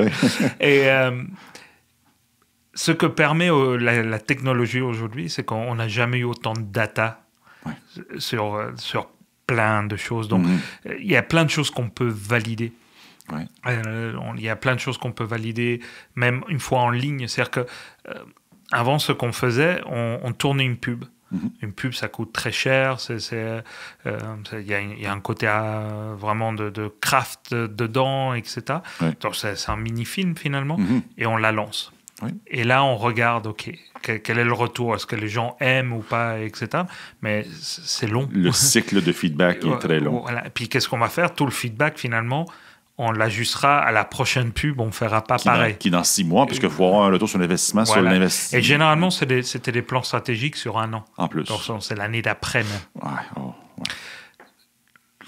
Et ce que permet la technologie aujourd'hui, c'est qu'on n'a jamais eu autant de data sur plein de choses. Donc, il y a plein de choses qu'on peut valider. Il y a plein de choses qu'on peut valider, même une fois en ligne. C'est-à-dire que avant, ce qu'on faisait, on tournait une pub. Une pub, ça coûte très cher. Il y a un côté vraiment de craft dedans, etc. Donc, c'est un mini-film, finalement, et on la lance. Et là, on regarde, quel est le retour? Est-ce que les gens aiment ou pas, etc. Mais c'est long. Le cycle de feedback est très long. Voilà. Et puis, qu'est-ce qu'on va faire? Tout le feedback, finalement, on l'ajustera à la prochaine pub, on ne fera pas pareil. Qui dans 6 mois, puisqu'il faut avoir un retour sur l'investissement. Sur l'investissement. Et généralement, c'était des plans stratégiques sur 1 an. En plus. Donc, c'est l'année d'après même.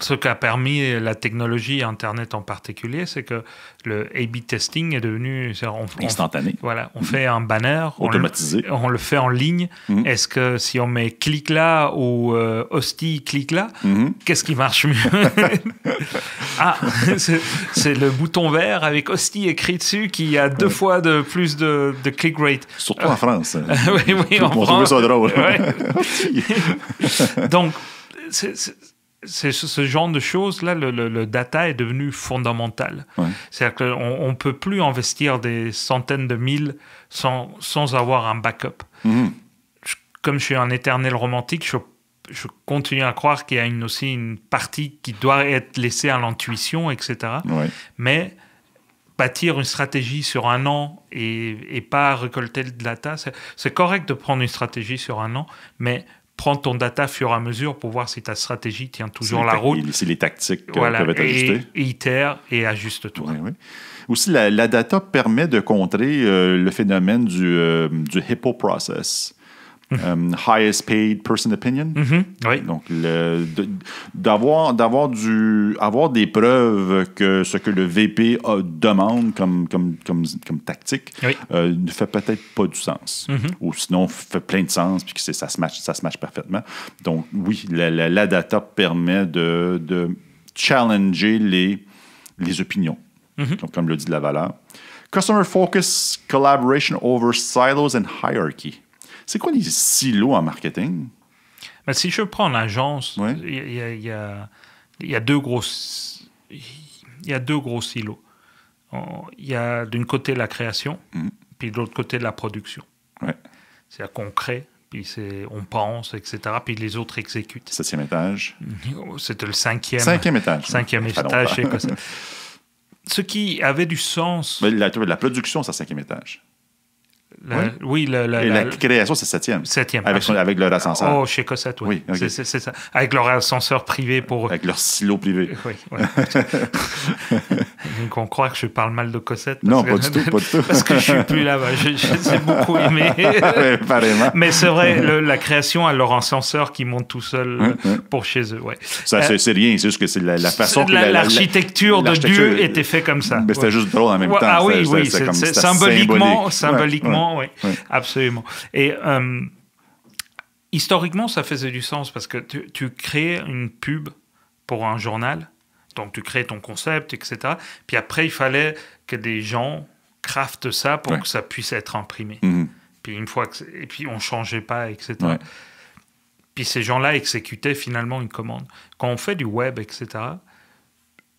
Ce qu'a permis la technologie, Internet en particulier, c'est que le A/B testing est devenu instantané. On fait un banner, automatisé. On le fait en ligne. Est-ce que si on met clic là ou hostie clic là, qu'est-ce qui marche mieux? C'est le bouton vert avec hostie écrit dessus qui a 2 fois de plus de click rate. Surtout en France. Oui, en France. On trouve ça drôle. Donc, c'est ce genre de choses-là, le data est devenu fondamental. C'est-à-dire qu'on ne peut plus investir des centaines de mille sans avoir un backup. Comme je suis un éternel romantique, je continue à croire qu'il y a aussi une partie qui doit être laissée à l'intuition, etc. Ouais. Mais bâtir une stratégie sur un an et pas récolter le data, c'est correct de prendre une stratégie sur un an, mais prendre ton data fur et à mesure pour voir si ta stratégie tient toujours la route. Si les tactiques peuvent être ajustées. Et itère et ajuste-toi. Oui, oui. Aussi, la data permet de contrer le phénomène du HIPPO process. Highest paid person opinion. Oui. Donc, avoir des preuves que ce que le VP demande comme tactique ne fait peut-être pas du sens. Ou sinon, fait plein de sens puis que ça se match parfaitement. Donc, oui, la data permet de challenger les opinions, donc, comme le dit Lavaleur. Customer focus, collaboration over silos and hierarchy. C'est quoi les silos en marketing? Mais si je prends l'agence, il y a deux gros silos. Il y a d'un côté la création, puis de l'autre côté la production. Ouais. C'est-à-dire qu'on crée, puis on pense, etc., puis les autres exécutent. 7e étage. C'était le 5e. 5e étage. 5e étage, c'est quoi ça? Ce qui avait du sens... Mais la production, c'est 5e étage. Oui, la création, c'est 7e. 7e. Avec leur ascenseur. Oh, chez Cossette, oui. Oui, okay. C'est ça. Avec leur ascenseur privé pour... Avec leur silo privé. Oui. Donc, on croit que je parle mal de Cossette. Non, pas du tout. Parce que je ne suis plus là-bas. Je les ai beaucoup aimés. Pareillement. Mais c'est vrai, la création a leur ascenseur qui monte tout seul pour chez eux. Ouais. Ça, c'est rien. C'est juste que c'est la façon que l'architecture de Dieu était faite comme ça. Mais c'était juste drôle en même temps. Ah oui, c'est symboliquement, oui, absolument. Et historiquement, ça faisait du sens parce que tu créais une pub pour un journal, donc tu crées ton concept, etc. Puis après, il fallait que des gens craftent ça pour que ça puisse être imprimé. Puis et puis on changeait pas, etc. Puis ces gens-là exécutaient finalement une commande. Quand on fait du web, etc.,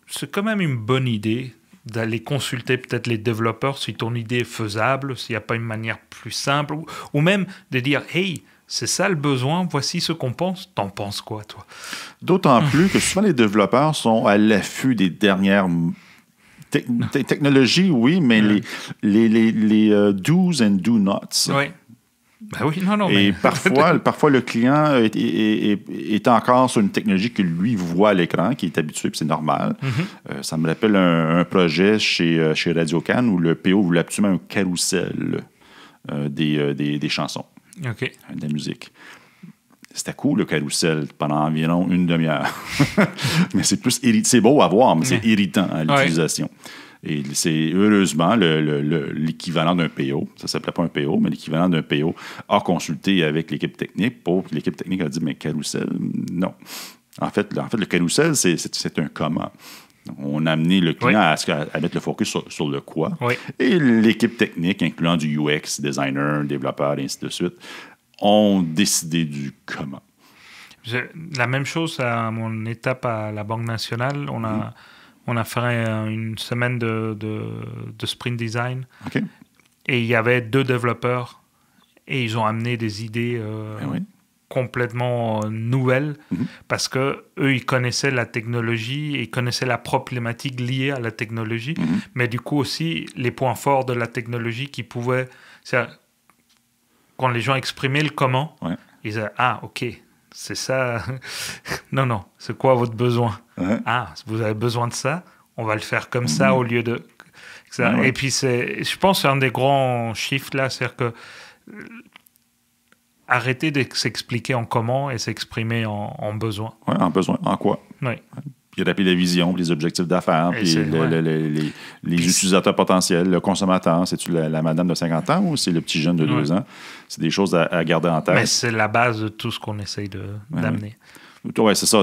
c'est quand même une bonne idée d'aller consulter peut-être les développeurs si ton idée est faisable, s'il n'y a pas une manière plus simple, ou même de dire « Hey, c'est ça le besoin, voici ce qu'on pense. T'en penses quoi, toi? » D'autant plus que souvent les développeurs sont à l'affût des dernières technologies, oui, mais les do's and do nots. Oui. Ben oui, non, et parfois, le client est encore sur une technologie que lui voit à l'écran, qui est habitué, puis c'est normal. Ça me rappelle un projet chez Radio-Can où le PO voulait absolument un carrousel des chansons, de la musique. C'était cool, le carrousel, pendant environ une demi-heure. Mais c'est beau à voir, mais c'est irritant à l'utilisation. Et c'est heureusement l'équivalent d'un PO, ça ne s'appelait pas un PO, mais l'équivalent d'un PO a consulté avec l'équipe technique l'équipe technique a dit, mais carrousel, non. En fait, le carrousel, c'est un comment. On a amené le client à mettre le focus sur le quoi. Et l'équipe technique, incluant du UX, designer, développeur, et ainsi de suite, ont décidé du comment. La même chose à mon étape à la Banque nationale. On a fait une semaine de sprint design. Et il y avait 2 développeurs et ils ont amené des idées complètement nouvelles parce que eux ils connaissaient la technologie et ils connaissaient la problématique liée à la technologie, mais du coup aussi les points forts de la technologie qui pouvaient... Quand les gens exprimaient le comment, ils disaient « Ah, ok, c'est ça. non, c'est quoi votre besoin? Ah, vous avez besoin de ça? On va le faire comme ça au lieu de... ça. » Et puis, je pense que c'est un des grands chiffres là, c'est-à-dire que arrêter de s'expliquer en comment et s'exprimer en besoin. Oui, en besoin. En quoi? Oui. Puis rappeler les visions, puis les objectifs d'affaires, puis les utilisateurs potentiels, le consommateur. C'est-tu la madame de 50 ans ou c'est le petit jeune de 2 ans? C'est des choses à garder en tête. Mais c'est la base de tout ce qu'on essaye d'amener. Oui, c'est ça.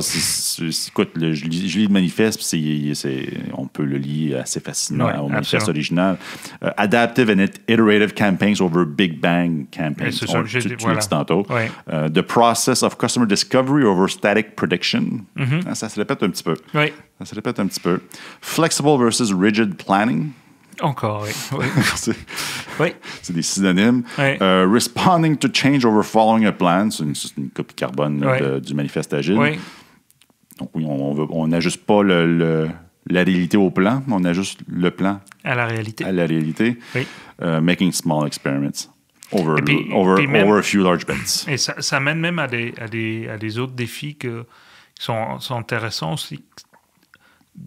Écoute, je lis le manifeste, puis on peut le lire assez facilement au manifeste original. Adaptive and iterative campaigns over Big Bang campaigns. C'est ça que j'ai dit. Tu l'as dit tantôt. The process of customer discovery over static prediction. Ça se répète un petit peu. Oui. Ça se répète un petit peu. Flexible versus rigid planning. Encore, oui. Oui. c'est, Oui. c'est des synonymes. Oui. Responding to change over following a plan, c'est une copie carbone Oui. du manifeste agile. Oui. Donc oui, on n'ajuste pas la réalité au plan, on ajuste le plan À la réalité. à la réalité. Oui. Making small experiments over, Et puis même, over a few large bets. Et ça mène même à des autres défis qui sont intéressants aussi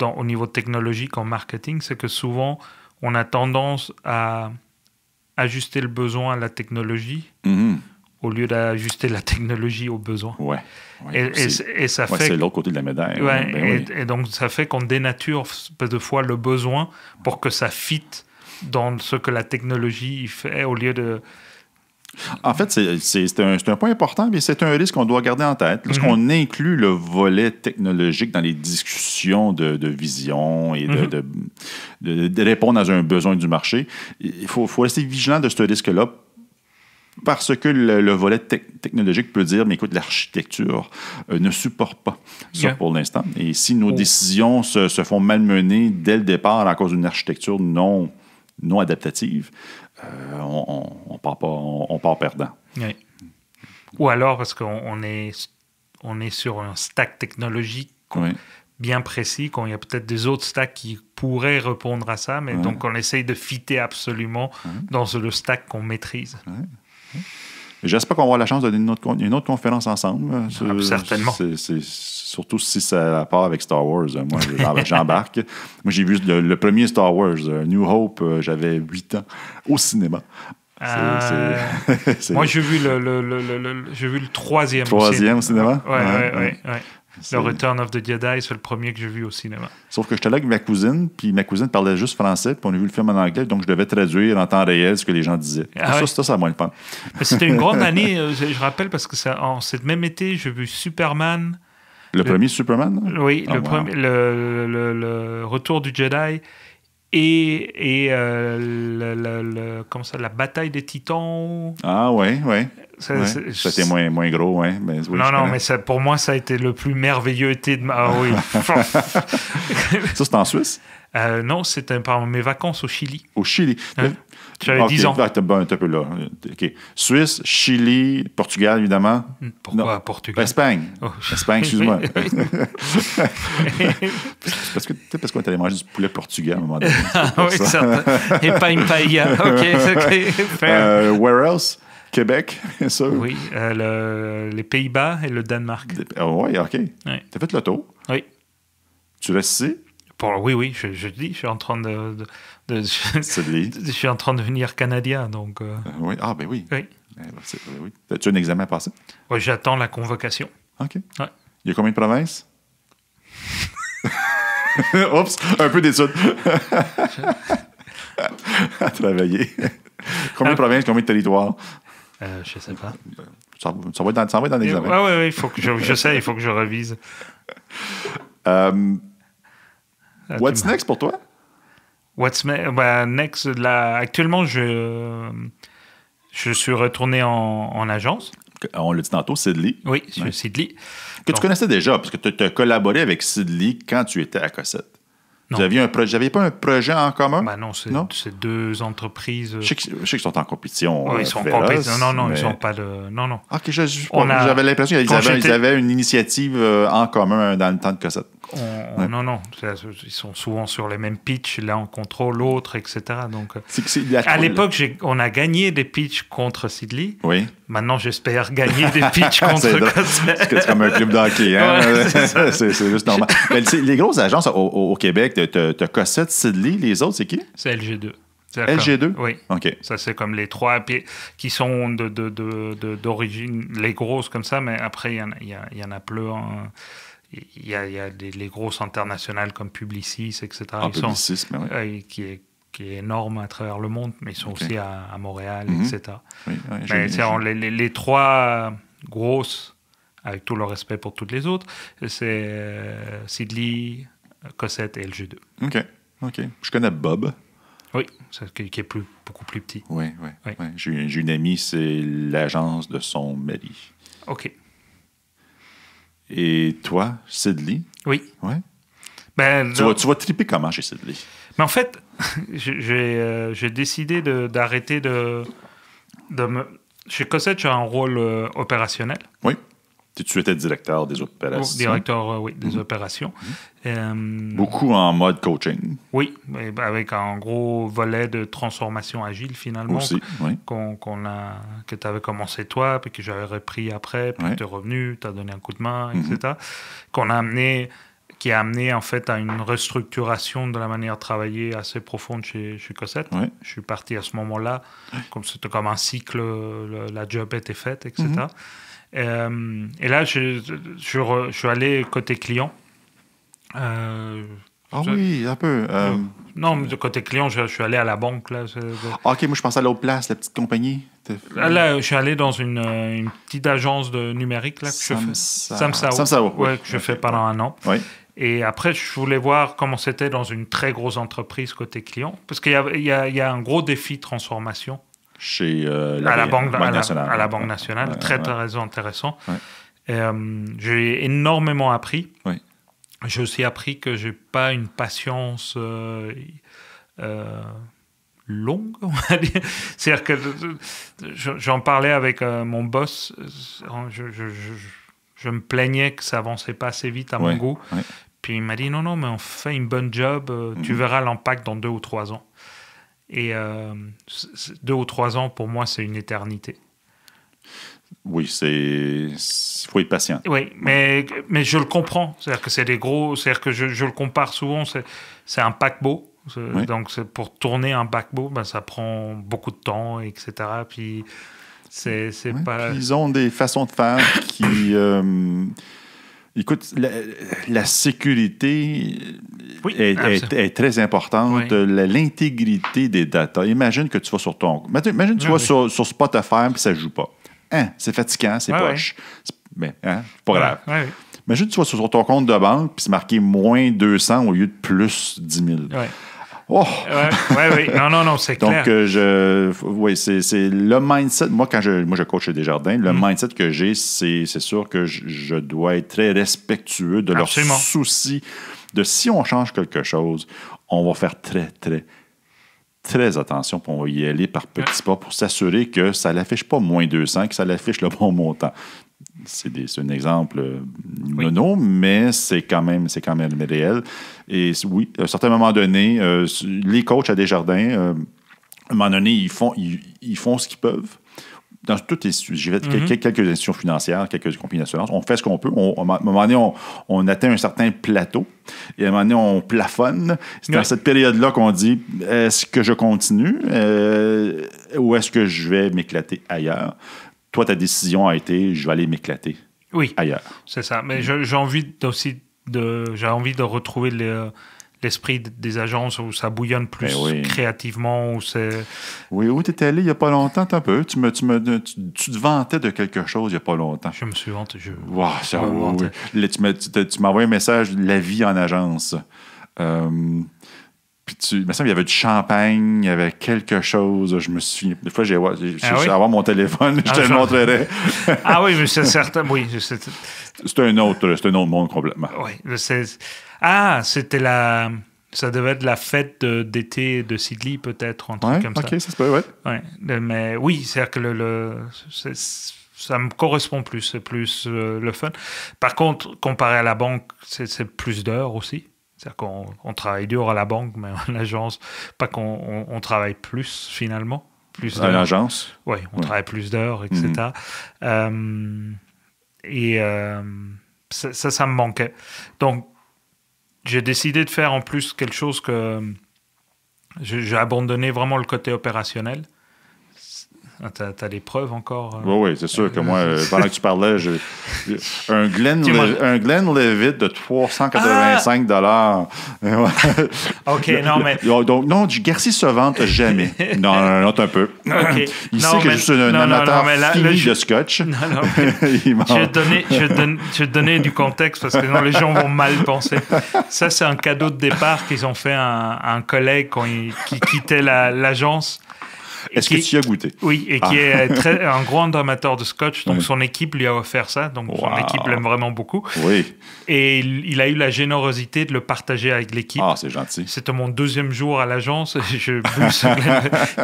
au niveau technologique en marketing. C'est que souvent, on a tendance à ajuster le besoin à la technologie au lieu d'ajuster la technologie aux besoins. Ouais. Et ça fait... c'est l'autre côté de la médaille. Ouais, et donc, ça fait qu'on dénature de fois le besoin pour que ça fitte dans ce que la technologie fait au lieu de... En fait, c'est un point important, mais c'est un risque qu'on doit garder en tête. Lorsqu'on inclut le volet technologique dans les discussions de vision et de répondre à un besoin du marché, il faut rester vigilant de ce risque-là parce que le volet technologique peut dire, mais écoute, l'architecture ne supporte pas ça pour l'instant. Et si nos décisions se font malmener dès le départ à cause d'une architecture non adaptative, on part perdant. Oui. Ou alors parce qu'on est sur un stack technologique bien précis, quand il y a peut-être des autres stacks qui pourraient répondre à ça, mais donc on essaye de fitter absolument dans le stack qu'on maîtrise. J'espère qu'on va avoir la chance de donner une autre conférence ensemble. Certainement. Surtout si ça part avec Star Wars. Moi, j'embarque. Moi, j'ai vu le premier Star Wars, New Hope, j'avais 8 ans, au cinéma. Moi, j'ai vu le troisième. Troisième au cinéma? Oui. Le Return of the Jedi, c'est le premier que j'ai vu au cinéma. Sauf que j'étais là avec ma cousine, puis ma cousine parlait juste français, puis on a vu le film en anglais, donc je devais traduire en temps réel ce que les gens disaient. Ça a moins le fun. C'était une grande année, je rappelle, parce que cette même été, j'ai vu Superman. Le premier Superman? Oui, le Retour du Jedi et la bataille des Titans. Ah oui. C'était moins gros, oui. Mais pour moi, ça a été le plus merveilleux été de ma... Ah oui. Ça, c'est en Suisse? Non, c'était pendant mes vacances au Chili. Au Chili? J'avais 10 ans. T'es un peu là. Okay. Suisse, Chili, Portugal, évidemment. Pourquoi Portugal? Espagne. Espagne, excuse-moi. parce qu'on est allé manger du poulet portugais à un moment donné. Oui, certain. Et pas une paella. OK. Where else? Québec, bien sûr. Oui, les Pays-Bas et le Danemark. Oui, OK. Oui. T'as fait le tour? Oui. Tu restes ici? Oui, je dis, je suis en train je suis en train de devenir canadien, donc... oui, ben oui. Oui. Oui. As-tu un examen à passer? Oui, j'attends la convocation. OK. Ouais. Il y a combien de provinces? Oups, un peu d'études. À travailler. Combien de provinces, combien de territoires? Je sais pas. Ça va être dans l'examen. Oui, il faut que il faut que je révise. What's next pour toi? Next, actuellement, je suis retourné en agence. On l'a dit tantôt, Sidley. Oui, sur Sidley. Que tu connaissais déjà, parce que tu as collaboré avec Sidley quand tu étais à Cossette. Non. Vous aviez pas un projet en commun? Non, c'est deux entreprises. Je sais qu'ils sont en compétition. Oui, ils sont en compétition. Non, mais... ils sont pas de. Non. OK, j'avais l'impression qu'ils avaient une initiative en commun dans le temps de Cossette. Non. Ils sont souvent sur les mêmes pitchs. L'un contre l'autre, etc. Donc, à l'époque, on a gagné des pitchs contre Sidley. Oui. Maintenant, j'espère gagner des pitchs contre Cossette. C'est comme un club d'hockey. Hein? Ouais, c'est juste normal. Mais les grosses agences au Québec, t'as Cossette, Sidley, les autres, c'est qui? C'est LG2. LG2? Oui. OK. Ça, c'est comme les trois qui sont d'origine, les grosses comme ça, mais après, il y en a plein. Il y a les grosses internationales comme Publicis, etc. Publicis, qui est énorme à travers le monde, mais ils sont aussi à Montréal, etc. Oui, les trois grosses, avec tout le respect pour toutes les autres, c'est Sidley, Cossette et LG2. OK. Je connais Bob. Oui, qui est beaucoup plus petit. Oui. J'ai une amie, c'est l'agence de son mari. OK. Et toi, Sidley? Oui. Ouais. Ben, Tu vas triper comment chez Sidley? Mais en fait, j'ai décidé d'arrêter de me... Chez Cossette, j'ai un rôle opérationnel. Oui. Tu étais directeur des opérations. Directeur, oui, des opérations. Beaucoup en mode coaching. Oui, avec un gros volet de transformation agile, finalement. Aussi, oui. Que tu avais commencé toi, puis que j'avais repris après, puis tu es revenu, tu as donné un coup de main, etc. Qui a amené en fait à une restructuration de la manière de travailler assez profonde chez Cossette. Oui. Je suis parti à ce moment-là, comme c'était comme un cycle, la job était faite, etc. Et là, je suis allé côté client. Oui, un peu. Non, mais de côté client, je suis allé à la banque. Là, OK, moi, je pensais à l'autre place, la petite compagnie. Là, je suis allé dans une petite agence de numérique. Là, Samsao. Ouais, que je fais pendant un an. Oui. Et après, je voulais voir comment c'était dans une très grosse entreprise côté client. Parce qu'il y a un gros défi de transformation. Chez à la Banque nationale. À la Banque Ouais. nationale. Ouais, très intéressant. Ouais. J'ai énormément appris. Oui. J'ai aussi appris que je n'ai pas une patience longue, on va dire. C'est-à-dire que j'en parlais avec mon boss. Je me plaignais que ça avançait pas assez vite à mon goût. Oui. Puis il m'a dit non, mais on fait une bonne job. Tu verras l'impact dans 2 ou 3 ans. Et 2 ou 3 ans, pour moi, c'est une éternité. Oui, il faut être patient. Oui, mais je le comprends. C'est-à-dire que c'est des gros... C'est-à-dire que je le compare souvent. C'est un paquebot. Oui. Donc, pour tourner un paquebot, ça prend beaucoup de temps, etc. Puis, c'est pas... Puis ils ont des façons de faire qui... Écoute, la sécurité est très importante. Oui. L'intégrité des datas. Imagine que tu vas sur ton... Imagine que tu vas sur Spotify et ça ne joue pas. C'est fatigant, c'est poche. Mais c'est pas grave. Imagine que tu vas sur ton compte de banque puis c'est marqué moins 200 au lieu de plus 10 000. Oh! Oui. Non, c'est clair. Donc, c'est le mindset. Moi, quand je coach chez Desjardins, le mindset que j'ai, c'est sûr que je dois être très respectueux de leurs soucis. De si on change quelque chose, on va faire très, très, très attention, puis on va y aller par petits pas pour s'assurer que ça ne l'affiche pas moins 200, que ça l'affiche le bon montant. C'est un exemple mono, mais c'est quand même réel. Et oui, à un certain moment donné, les coachs à Desjardins, à un moment donné, ils font ce qu'ils peuvent. Dans toutes les j'ai fait quelques institutions financières, quelques compagnies d'assurance. On fait ce qu'on peut. À un moment donné, on atteint un certain plateau. Et à un moment donné, on plafonne. C'est dans cette période-là qu'on dit, est-ce que je continue ou est-ce que je vais m'éclater ailleurs? Toi, ta décision a été, je vais aller m'éclater ailleurs. C'est ça. Mais j'ai envie de retrouver l'esprit des agences où ça bouillonne plus créativement. Où tu étais allé il n'y a pas longtemps, un peu. Tu te vantais de quelque chose il n'y a pas longtemps. Je me suis vanté. Tu m'as envoyé un message, la vie en agence. Puis il me semble qu'il y avait du champagne, il y avait quelque chose. Je me suis... Des fois, j'ai avoir mon téléphone, je te le montrerai. Oui, mais c'est certain. Oui, c'est un autre monde complètement. Oui, c'était ça devait être la fête d'été de Sidley, peut-être, un truc comme ça. OK, ça se peut, Mais oui, c'est-à-dire que ça me correspond plus. C'est plus le fun. Par contre, comparé à la banque, c'est plus d'heures aussi. C'est-à-dire qu'on travaille dur à la banque, mais en agence, pas qu'on travaille plus, finalement. Plus à l'agence? Oui, on travaille plus d'heures, etc. Ça me manquait. Donc, j'ai décidé de faire en plus quelque chose que... J'ai abandonné vraiment le côté opérationnel. T'as des preuves encore? Oui, c'est sûr que moi, pendant que tu parlais, un Glenlivet de 385 $. OK, non, mais... Donc, non, du Garcia se vante jamais. Non, note un peu. Okay. Il sait que je suis un amateur fini de scotch. Non, je vais te donner du contexte parce que sinon les gens vont mal penser. Ça, c'est un cadeau de départ qu'ils ont fait à un collègue qui quittait l'agence. Est-ce que tu y as goûté? Oui, et qui est un grand amateur de scotch. Donc, son équipe lui a offert ça. Donc, son équipe l'aime vraiment beaucoup. Oui. Et il a eu la générosité de le partager avec l'équipe. Ah, c'est gentil. C'était mon 2e jour à l'agence. Je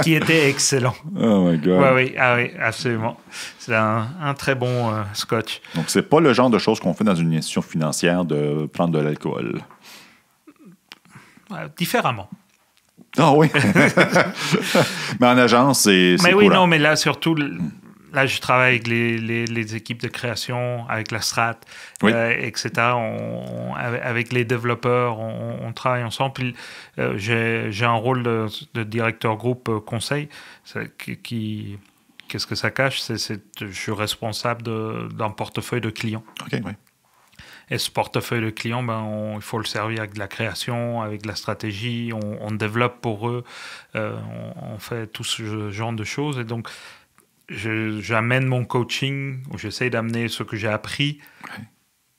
qui était excellent. Oh my God. Oui, absolument. C'est un très bon scotch. Donc, c'est pas le genre de choses qu'on fait dans une institution financière de prendre de l'alcool. Différemment. Ah oui. Mais en agence, c'est Mais courant. oui, non, mais là, surtout, là, je travaille avec les équipes de création, avec la strat, etc. Avec les développeurs, on travaille ensemble. Puis, j'ai un rôle de directeur groupe conseil qu'est-ce que ça cache? Je suis responsable d'un portefeuille de clients. OK, oui. Et ce portefeuille de clients, il faut le servir avec de la création, avec de la stratégie, on développe pour eux, on fait tout ce genre de choses. Et donc, j'amène mon coaching, ou j'essaie d'amener ce que j'ai appris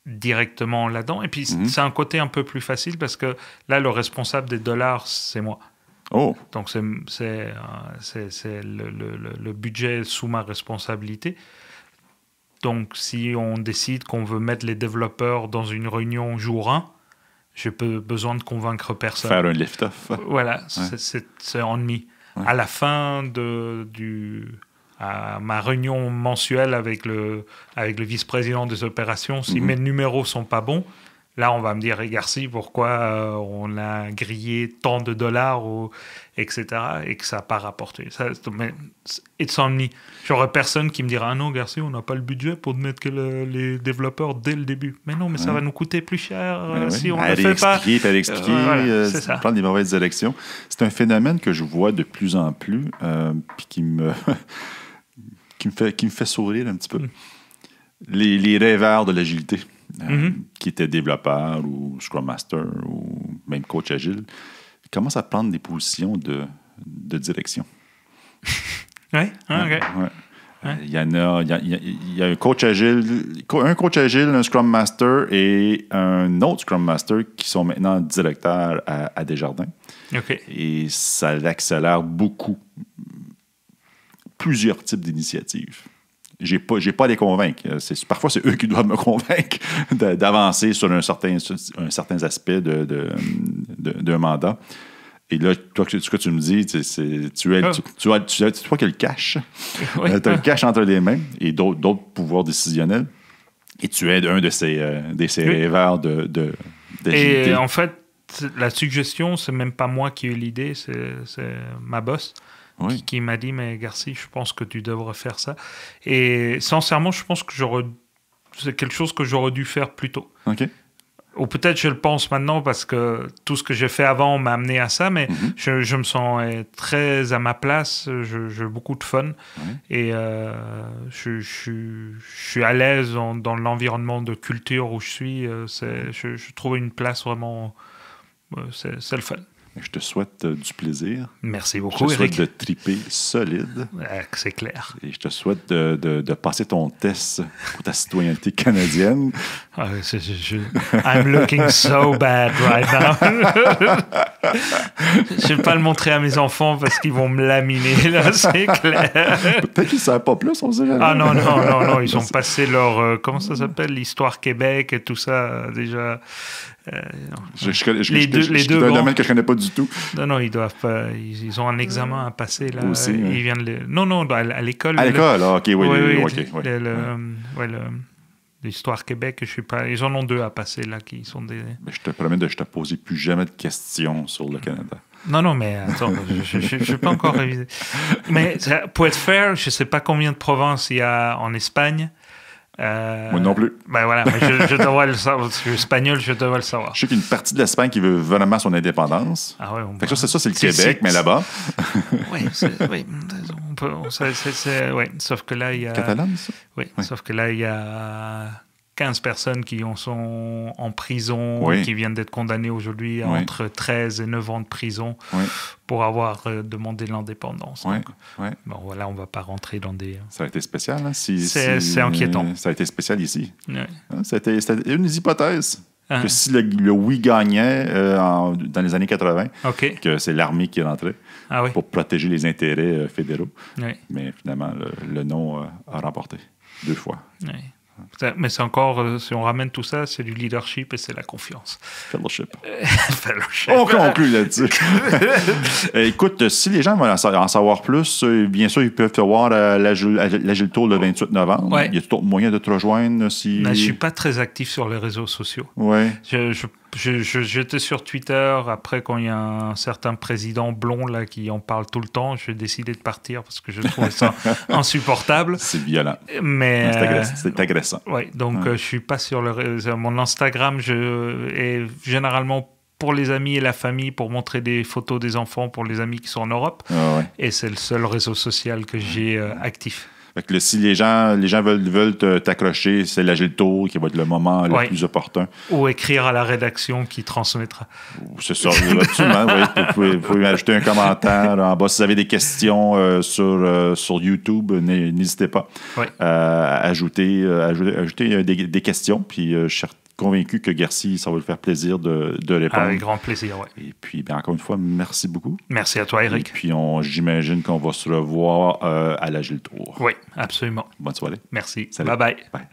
directement là-dedans. Et puis, c'est un côté un peu plus facile parce que là, le responsable des dollars, c'est moi. Oh. Donc, c'est le budget sous ma responsabilité. Donc, si on décide qu'on veut mettre les développeurs dans une réunion jour 1, j'ai pas besoin de convaincre personne. Faire un lift-off. Voilà, c'est on me. À la fin à ma réunion mensuelle avec le vice-président des opérations, si mes numéros sont pas bons, là, on va me dire, hey, Garci, pourquoi on a grillé tant de dollars, etc., et que ça n'a pas rapporté. It's on me. J'aurais personne qui me dira, ah non, Garci, on n'a pas le budget pour mettre les développeurs dès le début. Mais non, mais ça va nous coûter plus cher si on ne le fait pas. C'est ça. Prendre les mauvaises directions. C'est un phénomène que je vois de plus en plus, puis qui me fait sourire un petit peu. Les rêveurs de l'agilité. Qui étaient développeurs ou Scrum Master ou même coach agile, commencent à prendre des positions de direction. Oui, OK. Il y a un coach agile, un Scrum Master et un autre Scrum Master qui sont maintenant directeurs à Desjardins. OK. Et ça accélère beaucoup plusieurs types d'initiatives. J'ai pas à les convaincre. Parfois, c'est eux qui doivent me convaincre d'avancer sur un certain aspect d'un mandat. Et là, ce que tu me dis, tu as toi qui le cache. Tu as le cache entre les mains et d'autres pouvoirs décisionnels. Et tu es un de ces rêveurs d'agilité. Et en fait, la suggestion, c'est même pas moi qui ai eu l'idée, c'est ma boss. Qui m'a dit, mais Garci, je pense que tu devrais faire ça. Et sincèrement, je pense que c'est quelque chose que j'aurais dû faire plus tôt. OK. Ou peut-être je le pense maintenant parce que tout ce que j'ai fait avant m'a amené à ça, mais je me sens très à ma place, j'ai beaucoup de fun et je suis à l'aise dans l'environnement de culture où je suis. Je trouve une place vraiment, c'est le fun. Je te souhaite du plaisir. Merci beaucoup, Eric. Je te souhaite Eric. de triper solide. C'est clair. Et je te souhaite de passer ton test pour ta citoyenneté canadienne. I'm looking so bad right now. Je ne vais pas le montrer à mes enfants parce qu'ils vont me laminer, là, c'est clair. Peut-être qu'ils ne savent pas plus, on sait jamais. Ah non, ils ont passé leur... comment ça s'appelle? L'Histoire Québec et tout ça, déjà... les deux un domaine que je connais pas du tout. Non, ils doivent pas. Ils ont un examen à passer là. Aussi, ils viennent Non, à l'école. À l'école, ok, oui. L'Histoire Québec, je suis pas. Ils en ont 2 à passer là, qui sont des. Mais je te promets de je te poser plus jamais de questions sur le Canada. Non, mais attends, je vais pas encore réviser. Mais pour être fair, je sais pas combien de provinces il y a en Espagne. Moi non plus. Ben voilà, je devrais le savoir. Je suis espagnol, je devrais le savoir. Je sais qu'il y a une partie de l'Espagne qui veut vraiment son indépendance. Ah ouais, fait que ça, c'est le Québec, mais là-bas. Oui, sauf que là, il y a... Catalane, ça? Oui, sauf que là, il y a 15 personnes qui sont en prison, qui viennent d'être condamnées aujourd'hui à entre 13 et 9 ans de prison pour avoir demandé l'indépendance. Bon, voilà, on ne va pas rentrer dans des... Ça a été spécial, hein? C'est inquiétant. Ça a été spécial ici. Ouais. C'était une des hypothèses. Que si le oui gagnait dans les années 80, que c'est l'armée qui rentrait pour protéger les intérêts fédéraux. Oui. Mais finalement, le non a remporté 2 fois. Oui. Mais c'est encore, si on ramène tout ça, c'est du leadership et c'est la confiance. Fellowship. Fellowship. On conclut là-dessus. Écoute, si les gens veulent en savoir plus, bien sûr, ils peuvent te voir à l'Agile Tour le 28 novembre. Ouais. Y a tout moyen de te rejoindre? Si... Je ne suis pas très actif sur les réseaux sociaux. Ouais. J'étais sur Twitter après quand il y a un certain président blond là qui en parle tout le temps. J'ai décidé de partir parce que je trouvais ça insupportable. C'est violent. Mais c'est agressant. Ouais, donc je suis pas sur mon Instagram. Est généralement pour les amis et la famille pour montrer des photos des enfants pour les amis qui sont en Europe. Et c'est le seul réseau social que j'ai actif. Fait que si les gens veulent t'accrocher, c'est l'Agile Tour qui va être le moment le plus opportun. Ou écrire à la rédaction qui transmettra. C'est ça, absolument. Vous pouvez m'ajouter un commentaire en bas. Si vous avez des questions sur YouTube, n'hésitez pas à ajouter des questions. Puis je suis convaincu que Guercy, ça va lui faire plaisir de répondre. Avec grand plaisir, oui. Et puis, encore une fois, merci beaucoup. Merci à toi, Eric. Et puis, j'imagine qu'on va se revoir à l'Agile Tour. Oui, absolument. Bonne soirée. Merci. Salut. Bye-bye. Bye.